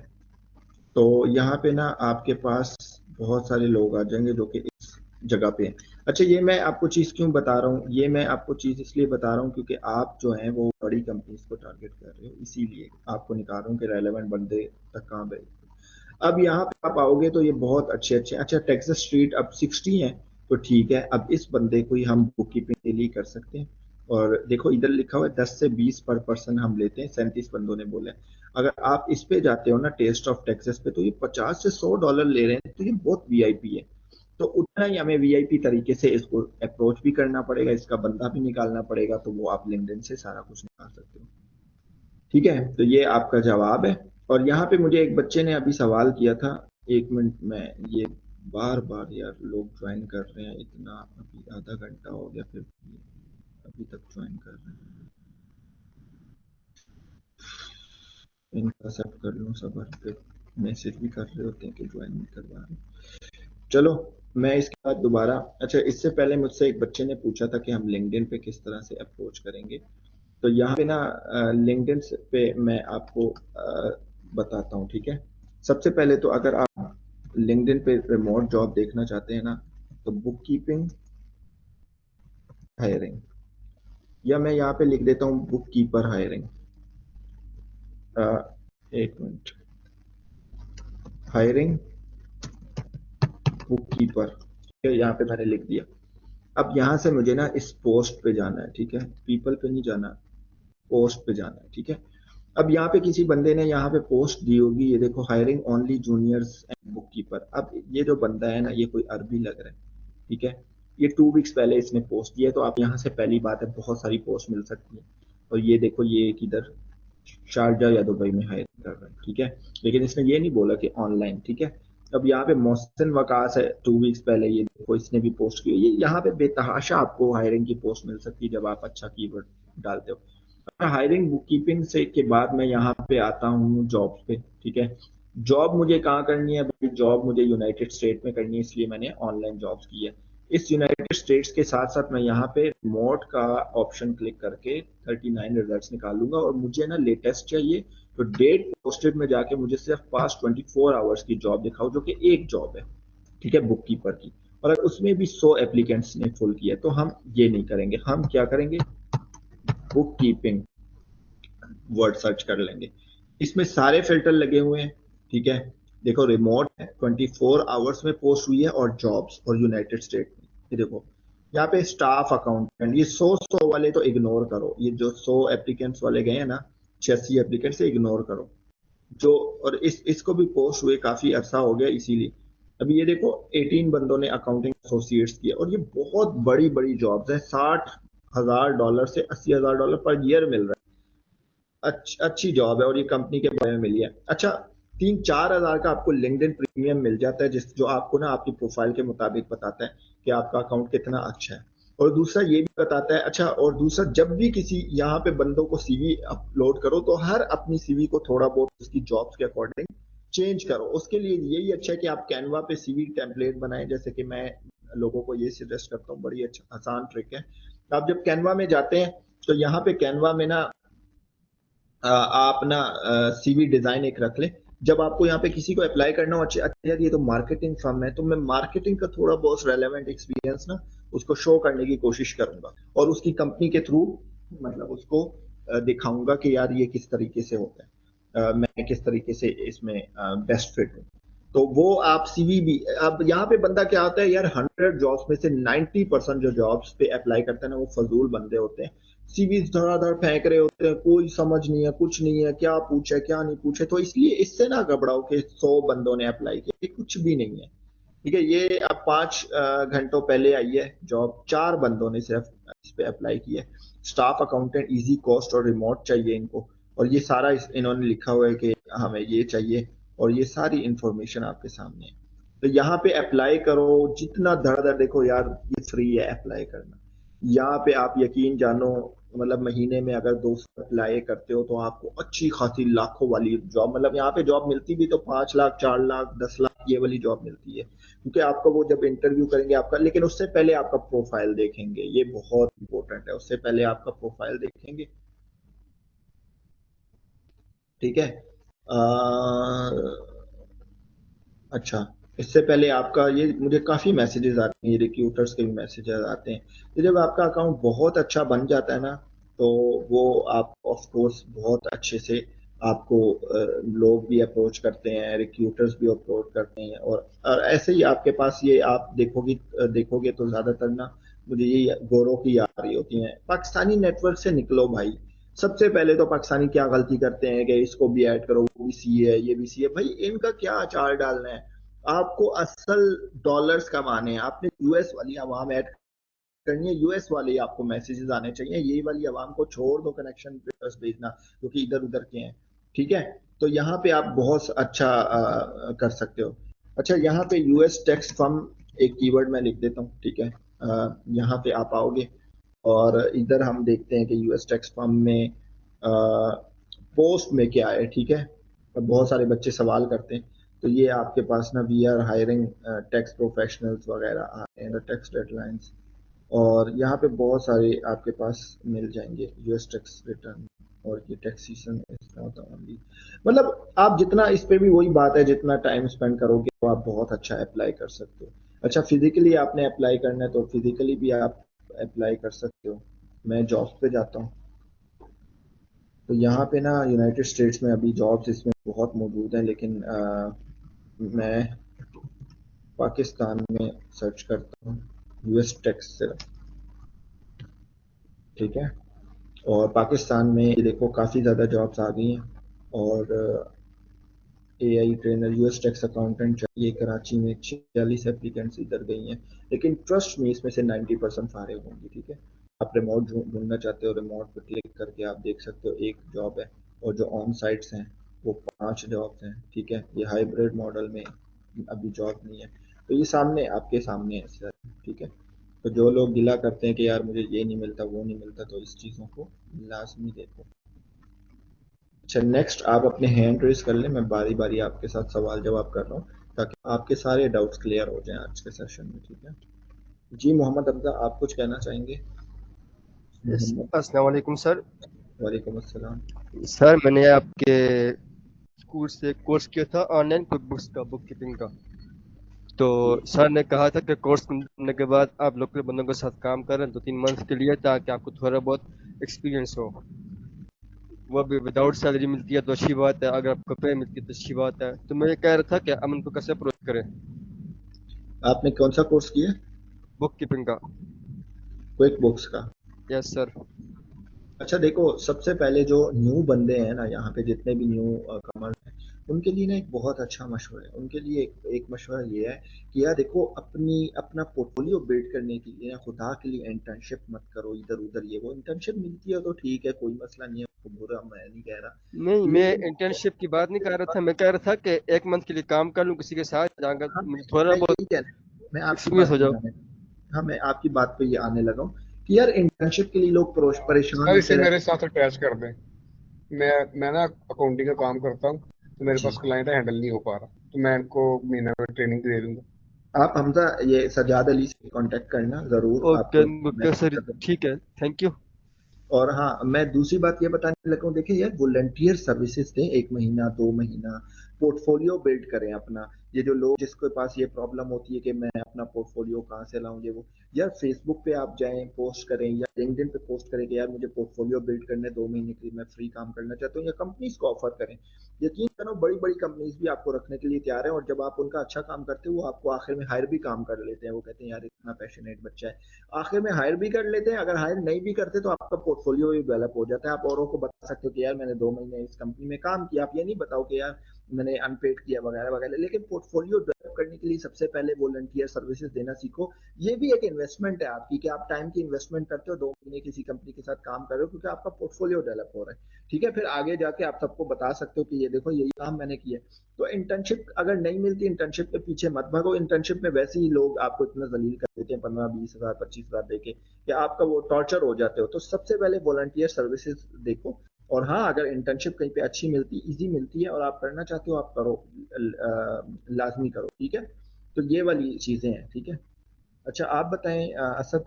तो यहाँ पे ना आपके पास बहुत सारे लोग आ जाएंगे जो कि इस जगह पे हैं। अच्छा, ये मैं आपको चीज़ क्यों बता रहा हूँ, ये मैं आपको चीज़ इसलिए बता रहा हूँ क्योंकि आप जो हैं वो बड़ी कंपनीज को टारगेट कर रहे हो, इसीलिए आपको निकाल रहा हूँ कि रेलेवेंट बंदे तक कहाँ पे। अब यहाँ पे आप आओगे तो ये बहुत अच्छे अच्छे, अच्छा टेक्सास स्ट्रीट अब 60 है, तो ठीक है। अब इस बंदे को ही हम बुक कीपिंग के लिए कर सकते हैं। और देखो इधर लिखा हुआ है 10 से 20 पर पर्सन हम लेते हैं, 37 बंदों ने बोले। अगर आप इस पे जाते हो ना टेस्ट ऑफ टेक्सास पे, तो ये 50 से $100 ले रहे हैं, तो ये बहुत वीआईपी है। तो उतना ही हमें वीआईपी तरीके से इसको अप्रोच भी करना पड़ेगा, इसका बंदा भी निकालना पड़ेगा, तो वो आप लिंक्डइन से सारा कुछ निकाल सकते हो, ठीक है। तो ये आपका जवाब है। और यहाँ पे मुझे एक बच्चे ने अभी सवाल किया था, 1 मिनट में, ये बार बार यार लोग ज्वाइन कर रहे हैं, इतना अभी आधा घंटा हो गया, फिर अभी तक ज्वाइन कर रहे हैं। इनका सब कर लूँ, सब पे मैसेज भी कर रहे होते हैं कि ज्वाइन नहीं करवा रहे। चलो, मैं इसके बाद दोबारा, अच्छा इससे पहले मुझसे एक बच्चे ने पूछा था कि हम लिंक्डइन पे किस तरह से अप्रोच करेंगे। तो यहाँ पे ना लिंक्डइन पे मैं आपको बताता हूँ, ठीक है। सबसे पहले तो अगर आप लिंक्डइन पे रिमोट जॉब देखना चाहते हैं ना, तो बुक कीपिंग हायरिंग, या मैं यहाँ पे लिख देता हूँ book keeper hiring, 1 minute, hiring book keeper, ठीक है, यहाँ पे मैंने लिख दिया। अब यहाँ से मुझे ना इस पोस्ट पे जाना है, ठीक है, पीपल पे नहीं जाना, पोस्ट पे जाना है, ठीक है। अब यहाँ पे किसी बंदे ने यहाँ पे पोस्ट दी होगी, ये देखो, hiring only juniors and book keeper. अब ये जो बंदा है ना, ये कोई अरबी लग रहा है, ठीक है। ये 2 वीक्स पहले इसने पोस्ट किया है, तो आप यहाँ से पहली बात है बहुत सारी पोस्ट मिल सकती है। और ये देखो, ये किधर शारजा या दुबई में हायरिंग कर रहा है, ठीक है। लेकिन इसने ये नहीं बोला कि ऑनलाइन, ठीक है। अब यहाँ पे मोहसिन वकास है, 2 वीक्स पहले, ये देखो इसने भी पोस्ट की। ये यहाँ पे बेतहाशा आपको हायरिंग की पोस्ट मिल सकती है जब आप अच्छा कीवर्ड डालते हो। हायरिंग बुक कीपिंग से के बाद मैं यहाँ पे आता हूँ जॉब्स पे, ठीक है। जॉब मुझे कहाँ करनी है भाई, जॉब मुझे यूनाइटेड स्टेट में करनी है, इसलिए मैंने ऑनलाइन जॉब्स की है। इस यूनाइटेड स्टेट्स के साथ साथ मैं यहाँ पे रिमोट का ऑप्शन क्लिक करके 39 रिजल्ट्स निकाल लूंगा। और मुझे ना लेटेस्ट चाहिए, तो डेट पोस्टेड में जाके मुझे सिर्फ पास्ट 24 आवर्स की जॉब दिखाओ, जो कि एक जॉब है, ठीक है, बुक कीपर की। और अगर उसमें भी 100 एप्लीकेंट्स ने फुल किया, तो हम ये नहीं करेंगे, हम क्या करेंगे, बुक कीपिंग वर्ड सर्च कर लेंगे। इसमें सारे फिल्टर लगे हुए हैं, ठीक है। देखो, रिमोट है, 24 आवर्स में पोस्ट हुई है, और जॉब्स और यूनाइटेड स्टेट में। ये देखो यहाँ पे स्टाफ अकाउंटेंट, ये 100 वाले तो इग्नोर करो, ये जो 100 एप्लीकेंट्स वाले गए हैं ना, 86 एप्लीकेंट से इग्नोर करो जो। और इसको भी पोस्ट हुए काफी अरसा हो गया, इसीलिए। अभी ये देखो 18 बंदों ने अकाउंटिंग एसोसिएट्स किया, और ये बहुत बड़ी बड़ी जॉब्स हैं, $60,000 से $80,000 पर ईयर मिल रहा है। अच्छी जॉब है, और ये कंपनी के बारे में मिली है। अच्छा, 3-4 हजार का आपको लिंक्डइन प्रीमियम मिल जाता है, जो आपको ना आपकी प्रोफाइल के मुताबिक बताता है कि आपका अकाउंट कितना अच्छा है। और दूसरा ये भी बताता है, अच्छा, और दूसरा, जब भी किसी यहाँ पे बंदों को सीवी अपलोड करो, तो हर अपनी सीवी को थोड़ा बहुत उसकी जॉब्स के अकॉर्डिंग चेंज करो। उसके लिए यही अच्छा है कि आप कैनवा पे सीवी टेम्पलेट बनाएं, जैसे कि मैं लोगों को ये सजेस्ट करता हूँ, बड़ी अच्छा आसान ट्रिक है। आप जब कैनवा में जाते हैं, तो यहाँ पे कैनवा में ना आप ना सीवी डिजाइन एक रख लें। जब आपको यहाँ पे किसी को अप्लाई करना हो, अच्छा यार ये तो मार्केटिंग फर्म है, तो मैं मार्केटिंग का थोड़ा बहुत रेलेवेंट एक्सपीरियंस ना उसको शो करने की कोशिश करूंगा, और उसकी कंपनी के थ्रू मतलब उसको दिखाऊंगा कि यार ये किस तरीके से होता है, मैं किस तरीके से इसमें बेस्ट फिट हूँ। तो वो आप सीवी भी, अब यहाँ पे बंदा क्या होता है यार, 100 जॉब्स में से 90% जो जॉब्स पे अप्लाई करते हैं ना, वो फजूल बंदे होते हैं, सीवीज धड़ाधड़ फेंक रहे होते हैं, कोई समझ नहीं है, कुछ नहीं है, क्या पूछे क्या नहीं पूछे। तो इसलिए इससे ना घबराओ कि 100 बंदों ने अप्लाई किया, ये कुछ भी नहीं है। ठीक है, ये अब 5 घंटों पहले आई है जॉब, 4 बंदों ने सिर्फ इस पे अप्लाई किया है। स्टाफ अकाउंटेंट, इजी कॉस्ट और रिमोट चाहिए इनको, और ये सारा इन्होंने लिखा हुआ है कि हमें ये चाहिए, और ये सारी इंफॉर्मेशन आपके सामने है। तो यहाँ पे अप्लाई करो, जितना धड़ाधड़। देखो यार, ये फ्री है अप्लाई करना। यहाँ पे आप यकीन जानो, मतलब महीने में अगर 200 अप्लाई करते हो तो आपको अच्छी खासी लाखों वाली जॉब, मतलब यहाँ पे जॉब मिलती भी तो 5 लाख 4 लाख 10 लाख ये वाली जॉब मिलती है, क्योंकि आपको वो जब इंटरव्यू करेंगे आपका, लेकिन उससे पहले आपका प्रोफाइल देखेंगे, ये बहुत इंपॉर्टेंट है। उससे पहले आपका प्रोफाइल देखेंगे, ठीक है। अच्छा, इससे पहले आपका ये, मुझे काफी मैसेजेस आते हैं, रिक्रूटर्स के भी मैसेजेस आते हैं। तो जब आपका अकाउंट बहुत अच्छा बन जाता है ना, तो वो आप ऑफ कोर्स बहुत अच्छे से आपको लोग भी अप्रोच करते हैं, रिक्रूटर्स भी अप्रोच करते हैं, और ऐसे ही आपके पास ये आप देखोगे तो ज्यादातर ना मुझे ये गोरों की आ रही होती हैं। पाकिस्तानी नेटवर्क से निकलो भाई। सबसे पहले तो पाकिस्तानी क्या गलती करते हैं कि इसको भी ऐड करो, वो भी सी है, ये भी सी है। भाई इनका क्या अचार डालना है, आपको असल डॉलर्स कमाने हैं। आपने यूएस वाली आवाम ऐड करनी है, यूएस वाले आपको मैसेजेस आने चाहिए। ये वाली आवाम को छोड़ दो कनेक्शन रिक्वेस्ट भेजना, क्योंकि इधर उधर के हैं, ठीक है। तो यहाँ पे आप बहुत अच्छा कर सकते हो। अच्छा, यहाँ पे यूएस टैक्स फर्म एक कीवर्ड मैं लिख देता हूँ, ठीक है। यहाँ पे आप आओगे और इधर हम देखते हैं कि यूएस टैक्स फर्म में पोस्ट में क्या है, ठीक है। बहुत सारे बच्चे सवाल करते हैं, तो ये आपके पास ना we are hiring tax professionals वगैरह आते हैं, टैक्स डेडलाइंस, और यहाँ पे बहुत सारे आपके पास मिल जाएंगे यूएस टैक्स रिटर्न, और ये टैक्स सीजन इसका होता है। मतलब आप जितना इस पे भी वही बात है, जितना टाइम स्पेंड करोगे तो आप बहुत अच्छा अप्लाई कर सकते हो। अच्छा, फिजिकली आपने अप्लाई करना है तो फिजिकली भी आप अप्लाई कर सकते हो। मैं जॉब्स पे जाता हूँ, तो यहाँ पे ना यूनाइटेड स्टेट्स में अभी जॉब्स इसमें बहुत मौजूद हैं, लेकिन मैं पाकिस्तान में सर्च करता हूँ यूएस टैक्स सिर्फ, ठीक है। और पाकिस्तान में ये देखो काफ़ी ज़्यादा जॉब्स आ गई हैं, और AI trainer, US tax accountant चाहिए कराची में, 46 एप्लीकेंट्स इधर गई हैं, लेकिन ट्रस्ट में इसमें से 90% फारिग होंगी, ठीक है। आप रिमोट ढूंढना चाहते हो, रिमोट पर क्लिक करके आप देख सकते हो एक जॉब है, और जो ऑन साइट्स हैं वो 5 जॉब्स हैं, ठीक है। ये हाइब्रिड मॉडल में अभी जॉब नहीं है, तो ये सामने आपके सामने है सर, ठीक है। तो जो लोग गिला करते हैं कि यार मुझे ये नहीं मिलता वो नहीं मिलता, तो इस चीज़ों को लाजमी देखो। अच्छा, नेक्स्ट आप अपने हैंड रेज कर लें, मैं बारी बारी आपके साथ सवाल जवाब कर रहा हूँ ताकि आपके सारे डाउट्स क्लियर हो जाएं आज के सेशन में, ठीक है। जी मोहम्मद अब्दा, आप कुछ कहना चाहेंगे? अस्सलाम वालेकुम सर। वालेकुम अस्सलाम। सर मैंने आपके स्कूल से कोर्स किया था ऑनलाइन कुक बुक्स का, बुक कीपिंग का। तो सर ने कहा था कि कोर्स करने के बाद आप लोकल बंदों के साथ काम करें 2-3 मंथ के लिए, ताकि आपको थोड़ा बहुत एक्सपीरियंस हो। वो भी विदाउट सैलरी मिलती है तो अच्छी बात है, अगर आपको पे मिलती है तो अच्छी बात है। तो मैं ये कह रहा था कि हम उनको कैसे अप्रोच करें। आपने कौन सा कोर्स किया? बुक कीपिंग का। क्विक बुक्स का? Yes sir. अच्छा देखो, सबसे पहले जो न्यू बंदे हैं ना यहाँ पे, जितने भी न्यू कमर्स हैं, उनके लिए ना एक बहुत अच्छा मशवरा है। उनके लिए एक मशवरा ये है कि यार देखो, अपना पोर्टफोलियो बिल्ड करने के लिए ना खुदा के लिए इंटर्नशिप मत करो इधर उधर। ये वो इंटर्नशिप मिलती है तो ठीक है, कोई मसला नहीं है, उसको बुरा मैं नहीं कह रहा। नहीं, मैं इंटर्नशिप की बात नहीं कर रहा था, मैं कह रहा था कि 1 मंथ के लिए काम कर लूं किसी के साथ, जहाँ हाँ, मुझे थोड़ा मैं बहुत यही कह रहा हूँ, मैं आपकी एक्सपीरियंस हो बात जाओ। हाँ, मैं आपकी बात पे ये आने लगा हूँ कि यार इंटर्नशिप के लिए लोग परेशान सर इसे होते मेरे रहते साथ अटैच कर दें। मैं ना अकाउंटिंग का काम करता हूँ, तो मेरे जी। पास क्लाइंट हैंडल नहीं हो पा रहा, तो मैं इनको महीने में ट्रेनिंग दे दूंगा। आप हमजा ये सजाद अली से कांटेक्ट करना जरूर, ओके आपको ओके मैसेज सर, कर दूंगा। ठीक है, थैंक यू। और हाँ, मैं दूसरी बात ये बताने लगा हूँ, देखिए यार वॉलंटियर सर्विसेज दें, 1 महीना 2 महीना पोर्टफोलियो बिल्ड करें अपना। ये जो लोग जिसके पास ये प्रॉब्लम होती है कि मैं अपना पोर्टफोलियो कहाँ से लाऊं, ये वो, यार फेसबुक पे आप जाएं, पोस्ट करें, या लिंक्डइन पे पोस्ट करें कि यार मुझे पोर्टफोलियो बिल्ड करने 2 महीने के लिए मैं फ्री काम करना चाहता हूँ, या कंपनीज को ऑफर करें। यकीन करो बड़ी बड़ी कंपनीज भी आपको रखने के लिए तैयार है, और जब आप उनका अच्छा काम करते हो वो आपको आखिर में हायर भी काम कर लेते हैं। वो कहते हैं यार इतना पैशनेट बच्चा है, आखिर में हायर भी कर लेते हैं। अगर हायर नहीं भी करते तो आपका पोर्टफोलियो भी डेवलप हो जाता है, आप औरों को बता सकते हो कि यार मैंने 2 महीने इस कंपनी में काम किया। आप ये नहीं बताओ कि यार मैंने अनपेड किया वगैरह वगैरह। लेकिन पोर्टफोलियो डेवलप करने के लिए सबसे पहले वॉलंटियर सर्विसेज देना सीखो। ये भी एक इन्वेस्टमेंट है आपकी, कि आप टाइम की इन्वेस्टमेंट करते हो, 2 महीने किसी कंपनी के साथ काम कर रहे हो, क्योंकि आपका पोर्टफोलियो डेवलप हो रहा है। ठीक है, फिर आगे जाके आप सबको बता सकते हो कि ये देखो यही काम मैंने किया। तो इंटर्नशिप अगर नहीं मिलती, इंटर्नशिप के पीछे मत भागो। इंटर्नशिप में वैसे ही लोग आपको इतना जलील कर देते हैं 15-20 हज़ार 25 हज़ार देके, कि आपका वो टॉर्चर हो जाते हो। तो सबसे पहले वॉलंटियर सर्विसेज देखो। और हाँ, अगर इंटर्नशिप कहीं पे अच्छी मिलती, इजी मिलती है और आप करना चाहते हो, आप करो, लाजमी करो। ठीक है, तो ये वाली चीजें हैं। ठीक है, अच्छा आप बताएं असद।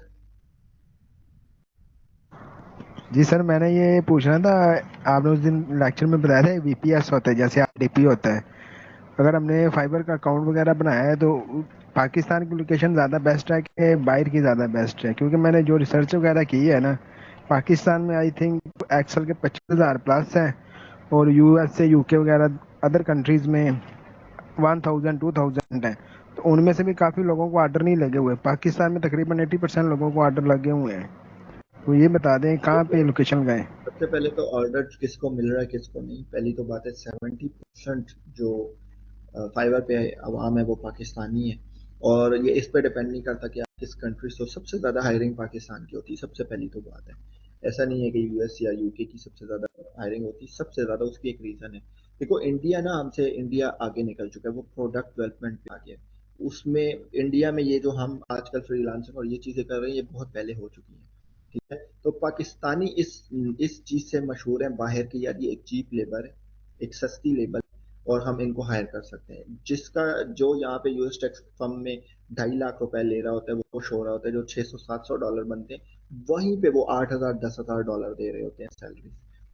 जी सर, मैंने ये पूछना था, आपने उस दिन लेक्चर में बताया था वीपीएस होता है जैसे आरडीपी होता है। अगर हमने फाइबर का अकाउंट वगैरह बनाया है तो पाकिस्तान की लोकेशन ज़्यादा बेस्ट है कि बाहर की ज़्यादा बेस्ट है? क्योंकि मैंने जो रिसर्च वगैरह की है ना, पाकिस्तान में आई थिंक एक्सेल के 25,000 प्लस हैं, और यूएस से यूके वगैरह अदर कंट्रीज़ में 1,000 2,000 है। तो उनमें से भी काफ़ी लोगों को ऑर्डर नहीं लगे हुए। पाकिस्तान में तकरीबन 80% लोगों को ऑर्डर लगे हुए हैं। तो ये बता दें कहाँ पे लोकेशन गए? सबसे पहले तो ऑर्डर किसको मिल रहा है किसको नहीं, पहली तो बात है। 70% जो फाइबर पे आवाम है वो पाकिस्तानी है, और ये इस पे डिपेंड नहीं करता कि आप किस कंट्री से हो। सबसे ज्यादा हायरिंग पाकिस्तान की होती है, सबसे पहली तो बात है। ऐसा नहीं है कि यूएस या यूके की सबसे ज्यादा हायरिंग होती है। सबसे ज्यादा उसकी एक रीजन है, देखो इंडिया ना, हमसे इंडिया आगे निकल चुका है, वो प्रोडक्ट डेवलपमेंट पे आ गया है। उसमें इंडिया में ये जो हम आजकल फ्रीलांसिंग और ये चीजें कर रहे हैं, ये बहुत पहले हो चुकी है। ठीक है, तो पाकिस्तानी इस चीज से मशहूर है बाहर की, यार ये एक चीप लेबर है, एक सस्ती लेबर, और हम इनको हायर कर सकते हैं। जिसका जो यहाँ पे यूएस टैक्स फर्म में 2.5 लाख रुपए ले रहा होता है, वो खुश हो रहा होता है। जो $600-700 बनते हैं, वहीं पे वो $8,000-10,000 दे रहे होते हैं सैलरी,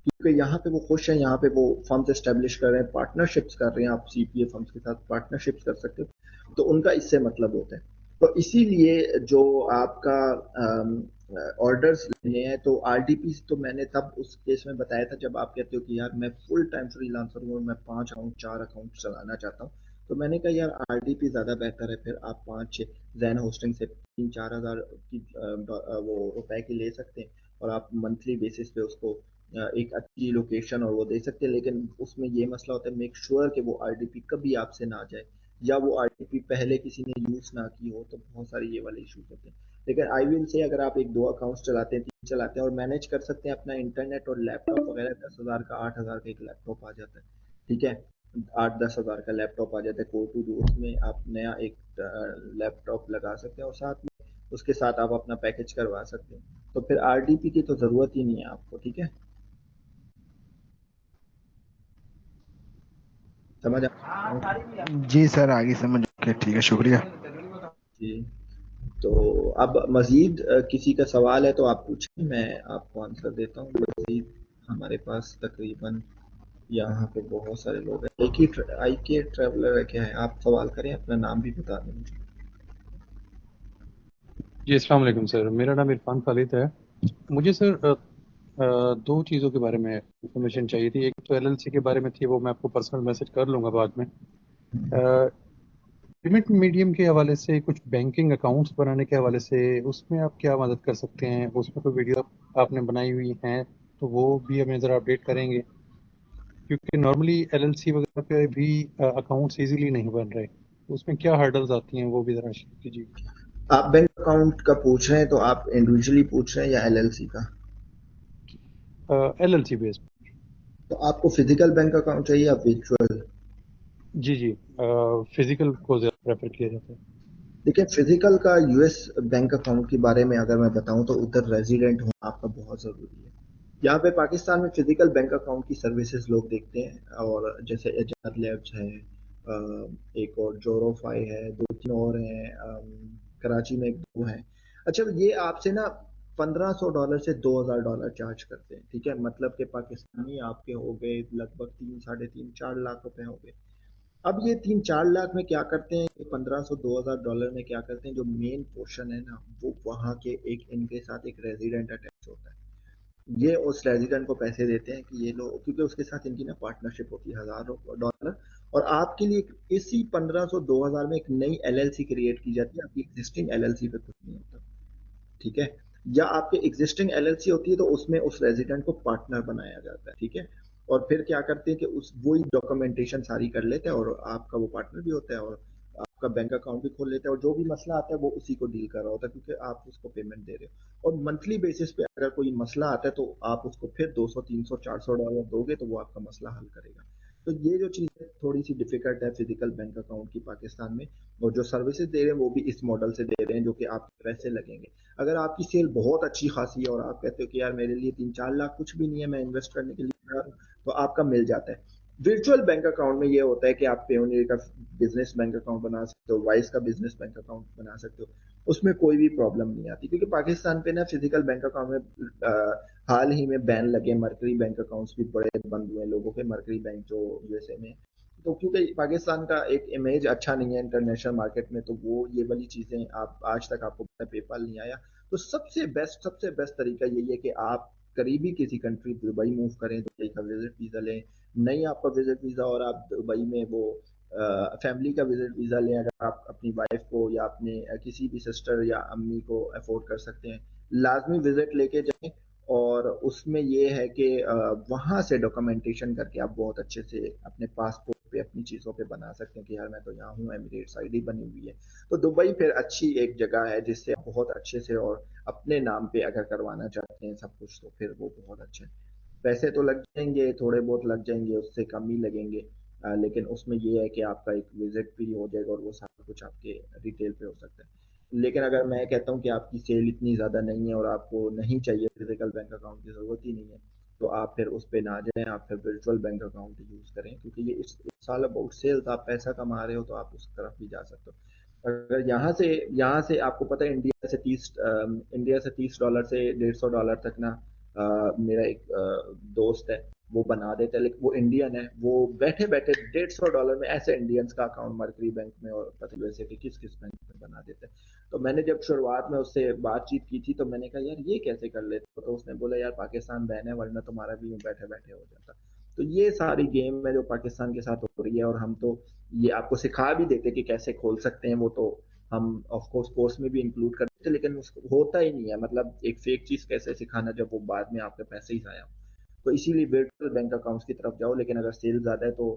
क्योंकि यहाँ पे वो खुश है। यहाँ पे वो फर्म्स एस्टेब्लिश कर रहे हैं, पार्टनरशिप्स कर रहे हैं। आप सीपीए फर्म्स के साथ पार्टनरशिप्स कर सकते हो, तो उनका इससे मतलब होता है। तो इसीलिए जो आपका ऑर्डर्स लेने हैं, तो आरडीपी तो मैंने तब उस केस में बताया था जब आप कहते हो कि यार मैं फुल टाइम फ्रीलांसर हूँ और मैं 5 अकाउंट 4 अकाउंट चलाना चाहता हूँ। तो मैंने कहा यार आरडीपी ज्यादा बेहतर है। फिर आप 5-6 जैन होस्टिंग से 3-4 हज़ार की वो रुपए की ले सकते हैं, और आप मंथली बेसिस पे उसको एक अच्छी लोकेशन और वो दे सकते हैं। लेकिन उसमें ये मसला होता है, मेक श्योर कि वो आरडीपी कभी आपसे ना जाए, या वो आरडीपी पहले किसी ने यूज ना की हो। तो बहुत सारे ये वाले इश्यूज होते हैं। लेकिन आई विल से अगर आप 1-2 अकाउंट्स चलाते हैं, 3 चलाते हैं और मैनेज कर सकते हैं अपना इंटरनेट और लैपटॉप वगैरह, 10,000 का 8,000 का एक लैपटॉप आ जाता है। ठीक है, 8-10 हज़ार का लैपटॉप आ जाता है कोर टू डू, उसमें आप नया एक लैपटॉप लगा सकते हैं, और साथ में उसके साथ आप अपना पैकेज करवा सकते हैं। तो फिर आरडीपी की तो जरूरत ही नहीं है आपको। ठीक है, समझ आ जी सर, आगे समझ के ठीक है, शुक्रिया। जी। तो अब मजीद किसी का सवाल है तो आप पूछें, मैं आपको आंसर देता हूँ। मजीद हमारे पास तकरीबन यहाँ पे बहुत सारे लोग हैं। आई के ट्रेवलर है क्या है? आप सवाल करें, अपना नाम भी बता दें मुझे। जी अस्सलाम वालेकुम सर, मेरा नाम इरफान खालिद है। मुझे सर दो चीज़ों के बारे में इंफॉर्मेशन चाहिए थी। एक तो एलएलसी के बारे में थी, वो मैं आपको पर्सनल मैसेज कर लूँगा बाद में। पेमेंट मीडियम के हवाले से, कुछ बैंकिंग अकाउंट्स बनाने के हवाले से, उसमें आप क्या मदद कर सकते हैं? उसमें कोई वीडियो आपने बनाई हुई हैं तो वो भी हमें ज़रा अपडेट करेंगे, क्योंकि नॉर्मली एलएलसी वगैरह पे भी अकाउंट्स इजीली नहीं बन रहे। तो उसमें क्या हर्डल्स आती हैं वो भी ज़रा शेयर कीजिए। आप बैंक अकाउंट का पूछ रहे हैं तो आप इंडिविजुअली पूछ रहे हैं या एलएलसी का? LLC based. तो आपको फिजिकल बैंक अकाउंट चाहिए या वर्चुअल? जी फिजिकल को ज़्यादा प्रेफर किया जाता है। देखिए, फिजिकल का यूएस बैंक अकाउंट के बारे में अगर मैं बताऊं तो उधर रेजिडेंट होना आपका बहुत जरूरी है। यहाँ पे पाकिस्तान में फिजिकल बैंक अकाउंट की सर्विसेज लोग देखते हैं, और जैसे एजाद लैब्स है, एक और जोरोफाई है, 2-3 और हैं, कराची में 1-2 हैं। अच्छा, ये आपसे ना $1,500 से $2,000 चार्ज करते हैं। ठीक है, मतलब कि पाकिस्तानी आपके हो गए लगभग 3, 3.5, 4 लाख रुपए हो गए। अब ये 3-4 लाख में क्या करते हैं, 1500-2000 डॉलर में क्या करते हैं, जो मेन पोर्शन है ना वो वहाँ के एक इनके साथ एक रेजिडेंट अटैच होता है। ये उस रेजिडेंट को पैसे देते हैं कि ये लो, क्योंकि उसके साथ इनकी ना पार्टनरशिप होती है $1000, और आपके लिए इसी 1500-2000 में एक नई एलएलसी क्रिएट की जाती है। आपकी एग्जिस्टिंग एलएलसी पे कुछ नहीं होता, ठीक है। या आपके एग्जिस्टिंग एलएलसी होती है तो उसमें उस रेजिडेंट को पार्टनर बनाया जाता है, ठीक है। और फिर क्या करते हैं कि उस वही डॉक्यूमेंटेशन सारी कर लेते हैं और आपका वो पार्टनर भी होता है और आपका बैंक अकाउंट भी खोल लेते हैं, और जो भी मसला आता है वो उसी को डील कर रहा होता है, क्योंकि आप उसको पेमेंट दे रहे हो। और मंथली बेसिस पे अगर कोई मसला आता है तो आप उसको फिर 200, 300, 400 डॉलर दोगे तो वो आपका मसला हल करेगा। तो ये जो चीज़ है थोड़ी सी डिफिकल्ट है फिजिकल बैंक अकाउंट की पाकिस्तान में, और जो सर्विसेज दे रहे हैं वो भी इस मॉडल से दे रहे हैं, जो कि आपके पैसे लगेंगे। अगर आपकी सेल बहुत अच्छी खासी है और आप कहते हो कि यार मेरे लिए 3-4 लाख कुछ भी नहीं है, मैं इन्वेस्ट करने के लिए तैयार हूं, तो आपका मिल जाता है। वर्चुअल बैंक अकाउंट में ये होता है कि आप पेयोनियर का बिजनेस बैंक अकाउंट बना सकते हो, वाइस का बिजनेस बैंक अकाउंट बना सकते हो, उसमें कोई भी प्रॉब्लम नहीं आती, क्योंकि पाकिस्तान पे ना फिजिकल बैंक अकाउंट में हाल ही में बैन लगे, मरकरी बैंक अकाउंट्स भी बड़े बंद हुए लोगों के, मरकरी बैंक जो यूएसए में। तो क्योंकि पाकिस्तान का एक इमेज अच्छा नहीं है इंटरनेशनल मार्केट में, तो वो ये वाली चीजें आप आज तक आपको पता है पेपाल नहीं आया। तो सबसे बेस्ट तरीका यही है कि आप करीबी किसी कंट्री दुबई मूव करें, दुबई का विजिट वीजा लें, नहीं आपका विजिट वीजा और आप दुबई में वो फैमिली का विजिट वीजा लें, अगर आप अपनी वाइफ को या अपने किसी भी सिस्टर या अम्मी को अफोर्ड कर सकते हैं, लाजमी विजिट लेके जाएं। और उसमें ये है कि वहाँ से डॉक्यूमेंटेशन करके आप बहुत अच्छे से अपने पासपोर्ट पे अपनी चीज़ों पे बना सकते हैं कि यार मैं तो यहाँ हूँ, एमिरेट्स आईडी बनी हुई है। तो दुबई फिर अच्छी एक जगह है जिससे आप बहुत अच्छे से और अपने नाम पे अगर करवाना चाहते हैं सब कुछ, तो फिर वो बहुत अच्छा है। पैसे तो लग जाएंगे, थोड़े बहुत लग जाएंगे, उससे कम ही लगेंगे, लेकिन उसमें ये है कि आपका एक विजिट भी हो जाएगा और वो सारा कुछ आपके डिटेल पे हो सकता है। लेकिन अगर मैं कहता हूँ कि आपकी सेल इतनी ज़्यादा नहीं है और आपको नहीं चाहिए, फिजिकल बैंक अकाउंट की ज़रूरत ही नहीं है, तो आप फिर उस पे ना जाएं, आप फिर वर्चुअल बैंक अकाउंट यूज़ करें, क्योंकि ये इट्स ऑल अबाउट सेल्स। आप पैसा कमा रहे हो तो आप उस तरफ भी जा सकते हो। अगर यहाँ से आपको पता है इंडिया से $30 से $150 तक ना, मेरा एक दोस्त है वो बना देता है, लेकिन वो इंडियन है, वो बैठे बैठे $150 में ऐसे इंडियंस का अकाउंट मर्करी बैंक में और पता वैसे कि किस किस बैंक में बना देते हैं। तो मैंने जब शुरुआत में उससे बातचीत की थी तो मैंने कहा यार ये कैसे कर लेते हो, तो उसने बोला यार पाकिस्तान बैन है, वरना तुम्हारा भी यूं बैठे बैठे हो जाता। तो ये सारी गेम है जो पाकिस्तान के साथ हो रही है, और हम तो ये आपको सिखा भी देते कि कैसे खोल सकते हैं, वो तो हम ऑफ कोर्स कोर्स में भी इंक्लूड करते थे, लेकिन उसको होता ही नहीं है, मतलब एक फेक चीज कैसे सिखाना जब वो बाद में आपके पैसे ही जाया हो। तो इसीलिए वर्चुअल बैंक अकाउंट्स की तरफ जाओ, लेकिन अगर सेल ज्यादा है तो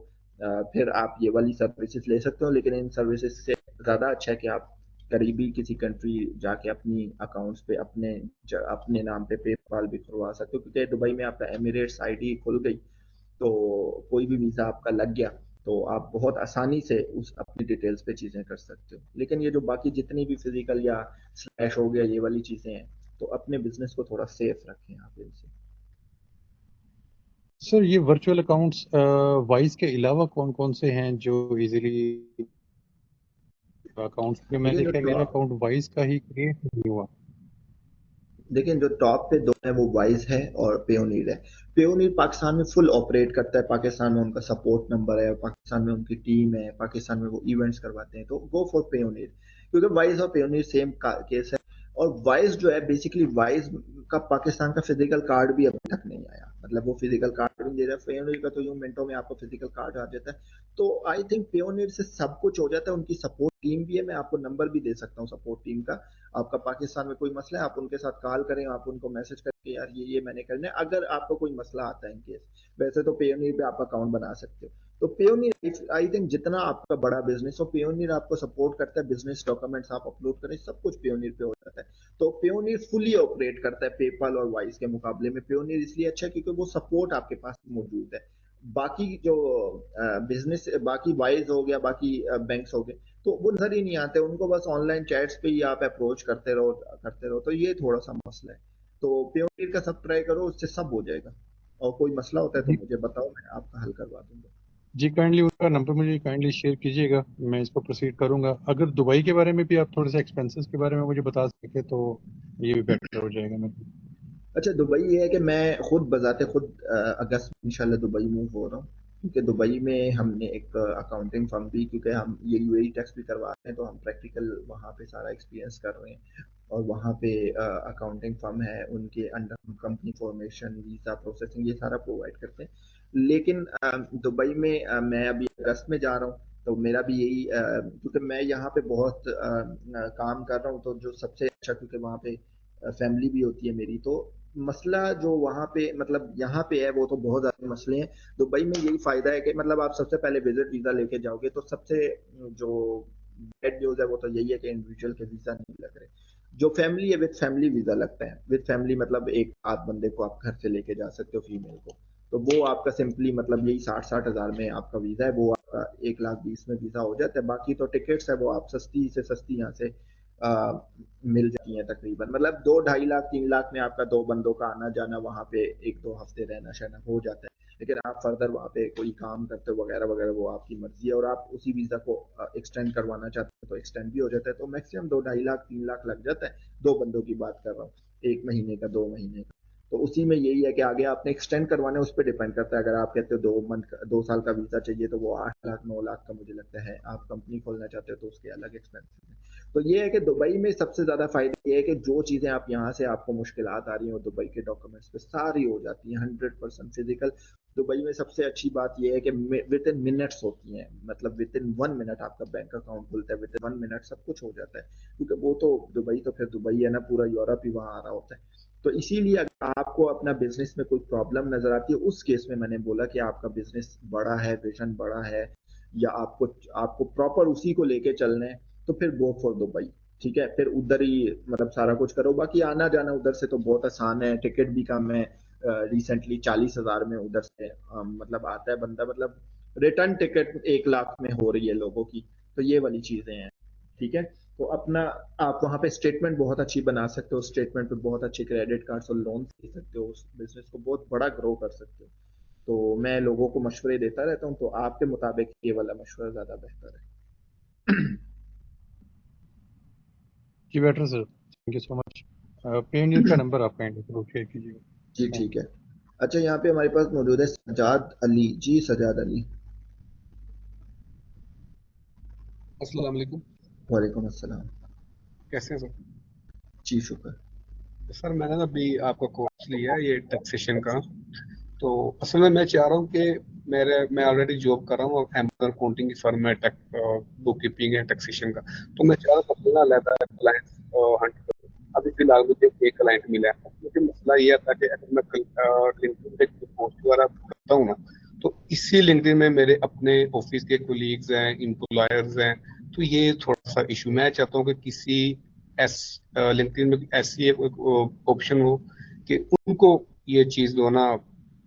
फिर आप ये वाली सर्विसेज ले सकते हो, लेकिन इन सर्विसेज से ज्यादा अच्छा है कि आप करीबी किसी कंट्री जाके अपनी अकाउंट्स पे अपने नाम पे पेपाल भी खुलवा सकते हो, क्योंकि दुबई में आपका एमिरेट्स आईडी खुल गई तो कोई भी वीजा आपका लग गया तो आप बहुत आसानी से उस अपनी डिटेल्स पे चीजें कर सकते हो। लेकिन ये जो बाकी जितनी भी फिजिकल या स्लैश हो गया ये वाली चीजें हैं, तो अपने बिजनेस को थोड़ा सेफ रखें आप इनसे। सर ये वर्चुअल अकाउंट्स वाइस के अलावा कौन कौन से हैं जो इजीली अकाउंट्स, क्योंकि मैं लेकिन जो देखा मेरा टॉप अकाउंट वाइस का ही क्रिएट नहीं हुआ। लेकिन जो टॉप पे दो है वो वाइज है और पेयोनीर है। पेयोनीर पाकिस्तान में फुल ऑपरेट करता है, पाकिस्तान में उनका सपोर्ट नंबर है, पाकिस्तान में उनकी टीम है, पाकिस्तान में वो इवेंट्स करवाते हैं, तो गो फॉर पेयोनीर, क्योंकि वाइज और पेयोनीर सेम केस है। और वाइज जो है बेसिकली वाइज का पाकिस्तान का फिजिकल कार्ड भी अभी तक नहीं आया, मतलब वो फिजिकल कार्ड भी नहीं दे रहा। पेयोनीर का तो यूं मिनटों में आपको फिजिकल कार्ड आ जाता है। तो आई थिंक पेयोनीर से सब कुछ हो जाता है, उनकी सपोर्ट टीम भी है, मैं आपको नंबर भी दे सकता हूँ सपोर्ट टीम का। आपका पाकिस्तान में कोई मसला है आप उनके साथ कॉल करें, आप उनको मैसेज करके यार ये मैंने करना है, अगर आपको कोई मसला आता है इन केस। वैसे तो पेयोनीर पे आप अकाउंट बना सकते हो। तो पेयोनीर आई थिंक जितना आपका बड़ा बिजनेस हो पेयोनीर आपको सपोर्ट करता है, बिजनेस डॉक्यूमेंट्स आप अपलोड करें सब कुछ पेयोनीर पे हो जाता है। तो पेयोनीर फुली ऑपरेट करता है पेपाल और वाइस के मुकाबले में। पेयोनीर इसलिए अच्छा है क्योंकि वो सपोर्ट आपके पास मौजूद है। बाकी जो बिजनेस बाकी वाइज हो गया, बाकी बैंक्स हो गए, तो वो नजर ही नहीं आते, उनको बस ऑनलाइन चैट्स पे ही आप अप्रोच करते रहो, तो ये थोड़ा सा मसला है। तो पेयोनीर का सब ट्राई करो, उससे सब हो जाएगा। और कोई मसला होता है तो जी मुझे बताओ, मैं आपका हल करवा दूंगा। जी, काइंडली उनका नंबर मुझे काइंडली शेयर कीजिएगा, मैं इसको प्रोसीड करूंगा। अगर दुबई के बारे में भी आप थोड़े से एक्सपेंसेस के बारे में मुझे बता सके तो ये भी बेटर हो जाएगा मेरे अच्छा, दुबई ये है कि मैं खुद बजाते खुद अगस्त में इंशाल्लाह दुबई मूव हो रहा हूँ। क्योंकि दुबई में हमने एक अकाउंटिंग फर्म भी, क्योंकि हम ये यूएई टैक्स भी करवाते हैं तो हम प्रैक्टिकल वहाँ पे सारा एक्सपीरियंस कर रहे हैं, और वहाँ पे अकाउंटिंग फर्म है, उनके अंडर हम कंपनी फॉर्मेशन, वीज़ा प्रोसेसिंग ये सारा प्रोवाइड करते हैं। लेकिन दुबई में मैं अभी अगस्त में जा रहा हूँ, तो मेरा भी यही क्योंकि मैं यहाँ पे बहुत काम कर रहा हूँ, तो जो सबसे अच्छा, क्योंकि वहाँ पे फैमिली भी होती है मेरी, तो मसला जो वहाँ पे मतलब यहाँ पे है वो तो बहुत ज़्यादा मसले हैं। दुबई में यही फायदा है कि मतलब आप सबसे पहले विजिट वीज़ा लेके जाओगे, तो सबसे जो बैड न्यूज़ है वो तो यही है कि इंडिविजुअल के वीज़ा नहीं लग रहे। जो फैमिली है विद फैमिली वीज़ा लगता है। विद फैमिली मतलब एक आध बंदे को आप घर से लेके जा सकते हो, फीमेल को, तो वो आपका सिंपली मतलब यही 60 हज़ार में आपका वीज़ा है, वो आपका 1,20,000 में वीज़ा हो जाता है। बाकी तो टिकट्स है वो आप सस्ती से सस्ती यहाँ से मिल जाती हैं तकरीबन, मतलब 2-2.5 लाख 3 लाख में आपका 2 बंदों का आना जाना, वहाँ पे 1-2 हफ्ते रहना सहना हो जाता है। लेकिन आप फर्दर वहाँ पे कोई काम करते हो वगैरह वगैरह, वो आपकी मर्जी है, और आप उसी वीज़ा को एक्सटेंड करवाना चाहते हो तो एक्सटेंड भी हो जाता है। तो मैक्सिमम 2-2.5 लाख 3 लाख लग जाता है, 2 बंदों की बात कर रहा हूँ, 1 महीने का 2 महीने का। तो उसी में यही है कि आगे आपने एक्सटेंड करवाना है, उस पर डिपेंड करता है। अगर आप कहते हो 2 साल का वीज़ा चाहिए, तो वो 8 लाख 9 लाख का मुझे लगता है। आप कंपनी खोलना चाहते हो तो उसके अलग एक्सपेंसेस हैं। तो ये है कि दुबई में सबसे ज़्यादा फ़ायदा ये है कि जो चीज़ें आप यहाँ से आपको मुश्किलात आ रही हैं, वो दुबई के डॉक्यूमेंट्स पे सारी हो जाती हैं 100% फिजिकल। दुबई में सबसे अच्छी बात ये है कि विद इन मिनट्स होती हैं, मतलब विद इन 1 मिनट आपका बैंक अकाउंट खुलता है, विद इन 1 मिनट सब कुछ हो जाता है। क्योंकि वो तो दुबई तो फिर दुबई है ना, पूरा यूरोप ही वहाँ आ रहा होता है। तो इसीलिए अगर आपको अपना बिजनेस में कोई प्रॉब्लम नजर आती है, उस केस में मैंने बोला कि आपका बिजनेस बड़ा है, विजन बड़ा है, या आपको आपको प्रॉपर उसी को लेके चलना है, तो फिर गो फॉर दुबई। ठीक है, फिर उधर ही मतलब सारा कुछ करो। बाकी आना जाना उधर से तो बहुत आसान है, टिकट भी कम है। रिसेंटली 40 हज़ार में उधर से मतलब आता है बंदा, मतलब रिटर्न टिकट 1 लाख में हो रही है लोगों की। तो ये वाली चीजें हैं। ठीक है, तो अपना आप वहाँ पे स्टेटमेंट बहुत अच्छी बना सकते हो, स्टेटमेंट पे बहुत अच्छे क्रेडिट कार्ड्स और लोन दे सकते हो, उस बिजनेस को बहुत बड़ा ग्रो कर सकते हो। तो मैं लोगों को मशवरे देता रहता हूँ, तो आपके मुताबिक ये वाला मशवरा ज्यादा बेहतर है। जी better sir, thank you so much. पे इंडियन का नंबर आप काइंडली जरूर शेयर कीजिएगा। जी ठीक है। अच्छा, यहाँ पे हमारे पास मौजूद है सजाद अली जी। सजाद अली, अस्सलाम वालेकुम। वालेकुम अस्सलाम। कैसे हैं सर? जी शुक्र। सर मैंने ना अभी आपका कोर्स लिया है ये टैक्सेशन का, तो असल में मैं चाह रहा हूँ कि मैं ऑलरेडी जॉब कर रहा हूँ अमेज़न अकाउंटिंग की फर्म में, बुक कीपिंग है टैक्सेशन का। तो मैं चाह रहा हूँ अपना अलग क्लाइंट हंट करूँ। अभी फिलहाल मुझे एक क्लाइंट मिला है। मुझे मसला ये था कि अगर मैं लिंक्डइन पे पोस्ट वगैरह करता हूँ ना, तो इसी लिंक्डइन में मेरे अपने ऑफिस के कोलीग्स हैं, एम्प्लॉयर्स हैं, तो ये थोड़ा सा इशू। मैं चाहता हूँ कि किसी लिंक्डइन में ऐसी एक ऑप्शन हो कि उनको ये चीज़ जो ना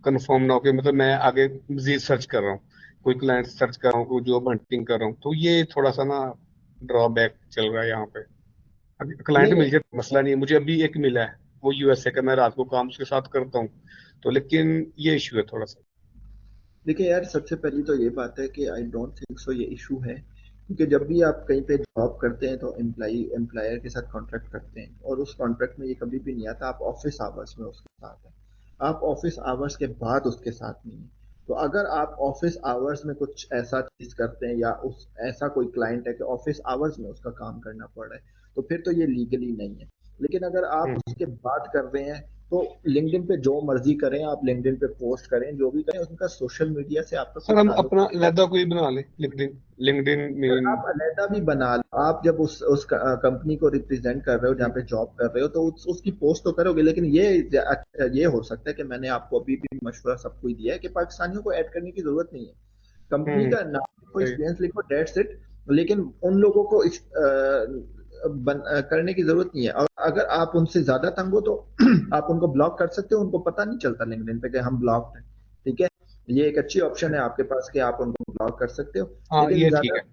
कंफर्म ना हो कि मतलब मैं आगे मजीद सर्च कर रहा हूँ, कोई क्लाइंट सर्च कर रहा हूँ, कोई जॉब हंटिंग कर रहा हूँ, तो ये थोड़ा सा ना ड्रॉबैक चल रहा है यहाँ पे। अभी क्लाइंट नहीं मिल जाए तो मसला नहीं है, मुझे अभी एक मिला है, वो यूएसए का, मैं रात को काम उसके साथ करता हूँ, तो लेकिन ये इशू है थोड़ा सा। देखिए यार, सबसे पहली तो ये बात है कि आई डोंट थिंक सो ये इशू है, क्योंकि जब भी आप कहीं पे जॉब करते हैं तो एम्प्लॉयर के साथ कॉन्ट्रैक्ट करते हैं, और उस कॉन्ट्रैक्ट में ये कभी भी नहीं आता आप ऑफिस आवर्स में उसके साथ हैं। आप ऑफिस आवर्स के बाद उसके साथ नहीं है। तो अगर आप ऑफिस आवर्स में कुछ ऐसा चीज करते हैं, या उस ऐसा कोई क्लाइंट है कि ऑफिस आवर्स में उसका काम करना पड़ रहा है, तो फिर तो ये लीगली नहीं है। लेकिन अगर आप उसके बाद कर रहे हैं, तो लिंक्डइन पे जो मर्जी करें, आप लिंक्डइन पे पोस्ट करें, जो भी करें, उनका सोशल मीडिया से आपका कोई सर हम ताल्लुक अपना नहीं है। अलहदा कोई बना लें, लिंक्डइन लिंक्डइन अगर मीन। आप अलहदा भी बना लो, आप जब उस कंपनी को रिप्रेजेंट कर रहे हो जहाँ पे जॉब कर रहे हो, तो उसकी पोस्ट तो करोगे। लेकिन ये हो सकता है कि मैंने आपको अभी भी मशवरा सबको ही दिया है कि पाकिस्तानियों को ऐड करने की जरूरत नहीं है। कंपनी का नाम लिखो, सही। एक्सपीरियंस लिखो, डेट्स इट। लेकिन उन लोगों को करने की जरूरत नहीं है। और अगर आप उनसे ज्यादा तंग हो तो आप उनको ब्लॉक कर सकते हो, उनको पता नहीं चलता लिंक्डइन पे कि हम ब्लॉक्ड हैं। ठीक है, ये एक अच्छी ऑप्शन है आपके पास कि आप उनको ब्लॉक कर सकते हो। हाँ लेकिन ये ठीक ज्यादा, है।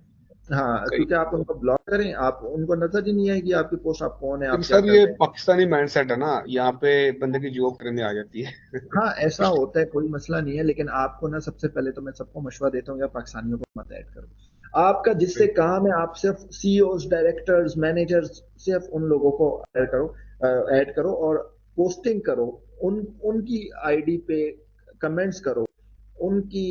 हाँ, सही। क्योंकि आप उनको ब्लॉक करें, आप उनको नजर ही नहीं आएगी आपकी पोस्ट, आप कौन है, लेकिन आप क्या सर कर ये रहे हैं। पाकिस्तानी माइंडसेट है ना, यहाँ पे बंदे की जॉब करने आ जाती है। हाँ, ऐसा होता है, कोई मसला नहीं है। लेकिन आपको ना, सबसे पहले तो मैं सबको मशवरा देता हूँ, या पाकिस्तानियों को मत ऐड करो। आपका जिससे काम है, आप सिर्फ सीईओज, डायरेक्टर्स, मैनेजर्स, सिर्फ उन लोगों को ऐड करो और पोस्टिंग करो। उनकी आईडी पे कमेंट्स करो, उनकी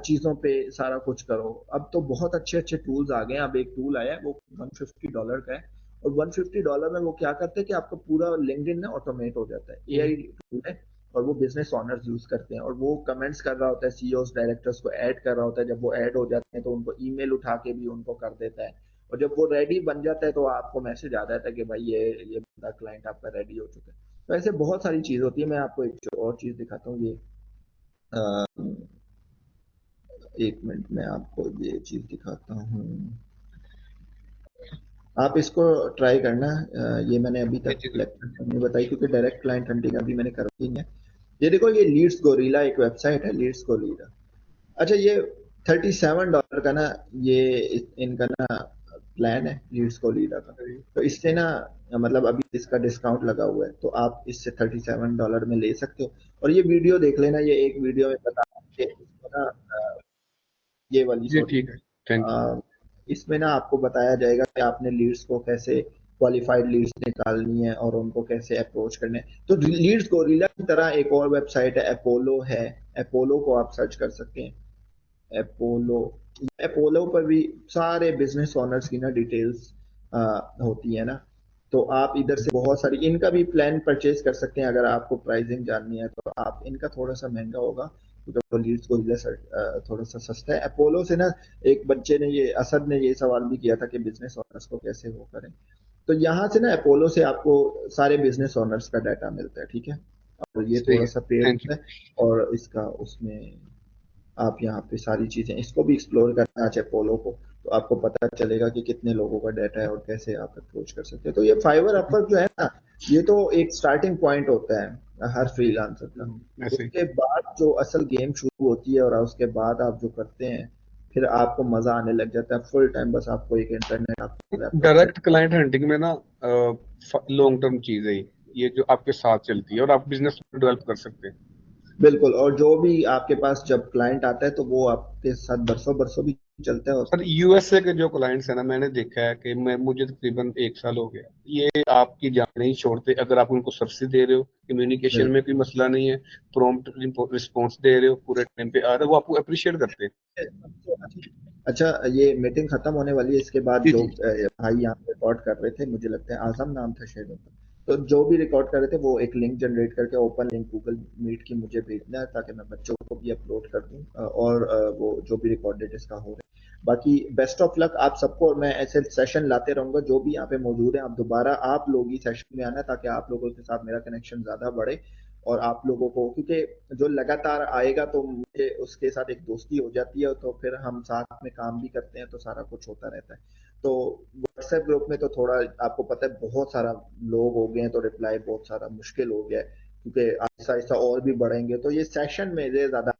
चीज़ों पे सारा कुछ करो। अब तो बहुत अच्छे अच्छे टूल्स आ गए हैं। अब एक टूल आया है वो $150 का है, और $150 में वो क्या करते हैं कि आपका पूरा लिंक्डइन ना ऑटोमेट हो जाता है। एआई टूल है, और वो बिजनेस ओनर्स यूज करते हैं, और वो कमेंट्स कर रहा होता है, सीईओज डायरेक्टर्स को ऐड कर रहा होता है। जब वो ऐड हो जाते हैं तो उनको ईमेल उठा के भी उनको कर देता है, और जब वो रेडी बन जाता है तो आपको मैसेज आ जाता है कि भाई ये बंदा क्लाइंट आपका रेडी हो चुका है। तो ऐसे बहुत सारी चीज होती है। मैं आपको एक और चीज दिखाता हूँ। ये अ, एक मिनट में आपको ये चीज दिखाता हूँ, आप इसको ट्राई करना। ये मैंने अभी तक लेक्चर नहीं बताई क्योंकि डायरेक्ट क्लाइंट हंटिंग अभी मैंने करती नहीं है। ये देखो, ये लीड्स गोरिल्ला एक वेबसाइट है, लीड्स गोरिल्ला। अच्छा, ये $37 का ना, ये इनका ना प्लान है लीड्स गोरिल्ला का। तो इससे ना मतलब अभी इसका डिस्काउंट लगा हुआ है, तो आप इससे $37 में ले सकते हो। और ये वीडियो देख लेना, ये एक वीडियो में बता के इसको ना ये वाली जी सॉरी ठीक है, थैंक यू। इसमें ना आपको बताया जाएगा कि आपने लीड्स को कैसे क्वालिफाइड लीड्स निकालनी है और उनको कैसे अप्रोच करने हैं। तो लीड्स गोरिल्ला की तरह एक और वेबसाइट है, अपोलो है। अपोलो को आप सर्च कर सकते हैं। अपोलो, अपोलो पर भी सारे बिजनेस ओनर्स की ना डिटेल्स होती है ना। तो आप इधर से बहुत सारी इनका भी प्लान परचेज कर सकते हैं। अगर आपको प्राइसिंग जाननी है तो आप, इनका थोड़ा सा महंगा होगा क्योंकि लीड्स गोरिल्ला थोड़ा सा सस्ता है। अपोलो से ना एक बच्चे ने, ये असद ने ये सवाल भी किया था कि बिजनेस ओनर्स को कैसे वो करें। तो यहाँ से ना अपोलो से आपको सारे बिजनेस ओनर्स का डाटा मिलता है, ठीक है। और ये सही थोड़ा है, सा पेड थैंक यू। है, और इसका उसमें आप यहाँ पे सारी चीजें, इसको भी एक्सप्लोर करना चाहिए अपोलो को, तो आपको पता चलेगा कि कितने लोगों का डाटा है और कैसे आप अप्रोच कर सकते हैं। तो ये फाइवर अपवर्क जो है ना, ये तो एक स्टार्टिंग पॉइंट होता है हर फ्रीलांसर का। ऐसे ही। उसके बाद जो असल गेम शुरू होती है और उसके बाद आप जो करते हैं, फिर आपको मजा आने लग जाता है। फुल टाइम बस आपको एक इंटरनेट, आपको लैपटॉप डायरेक्ट क्लाइंट हंटिंग में ना लॉन्ग टर्म चीज है ये जो आपके साथ चलती है और आप बिजनेस डेवलप कर सकते हैं। बिल्कुल। और जो भी आपके पास जब क्लाइंट आता है तो वो आपके साथ बरसों बरसों भी चलता है। और सर यूएसए के जो क्लाइंट्स है ना, मैंने देखा है कि मुझे तकरीबन 1 साल हो गया, ये आपकी जान नहीं छोड़ते। अगर आप उनको सर्विस दे रहे हो, कम्युनिकेशन में कोई मसला नहीं है, प्रॉम्प्ट रिस्पॉन्स दे रहे हो, पूरे टाइम पे आ रहे हो, वो आपको अप्रिशिएट करते हैं। अच्छा, ये मीटिंग खत्म होने वाली है। इसके बाद जी जो जी। भाई यहाँ रिकॉर्ड कर रहे थे, मुझे लगता है आजम नाम था शायद उनका, तो जो भी रिकॉर्ड कर रहे थे वो एक लिंक जनरेट करके, ओपन लिंक गूगल मीट की मुझे भेजना है ताकि मैं बच्चों को भी अपलोड कर दूं, और वो जो भी रिकॉर्डेड इसका हो रहा है। बाकी बेस्ट ऑफ लक आप सबको, और मैं ऐसे सेशन लाते रहूंगा। जो भी यहाँ पे मौजूद है, आप दोबारा आप लोग ही सेशन में आना ताकि आप लोगों के साथ मेरा कनेक्शन ज्यादा बढ़े। और आप लोगों को, क्योंकि जो लगातार आएगा तो मुझे उसके साथ एक दोस्ती हो जाती है, तो फिर हम साथ में काम भी करते हैं, तो सारा कुछ होता रहता है। तो व्हाट्सएप ग्रुप में तो थोड़ा आपको पता है बहुत सारा लोग हो गए हैं, तो रिप्लाई बहुत सारा मुश्किल हो गया है, क्योंकि आहिस्ता आहिस्ता और भी बढ़ेंगे। तो ये सेशन में ज्यादा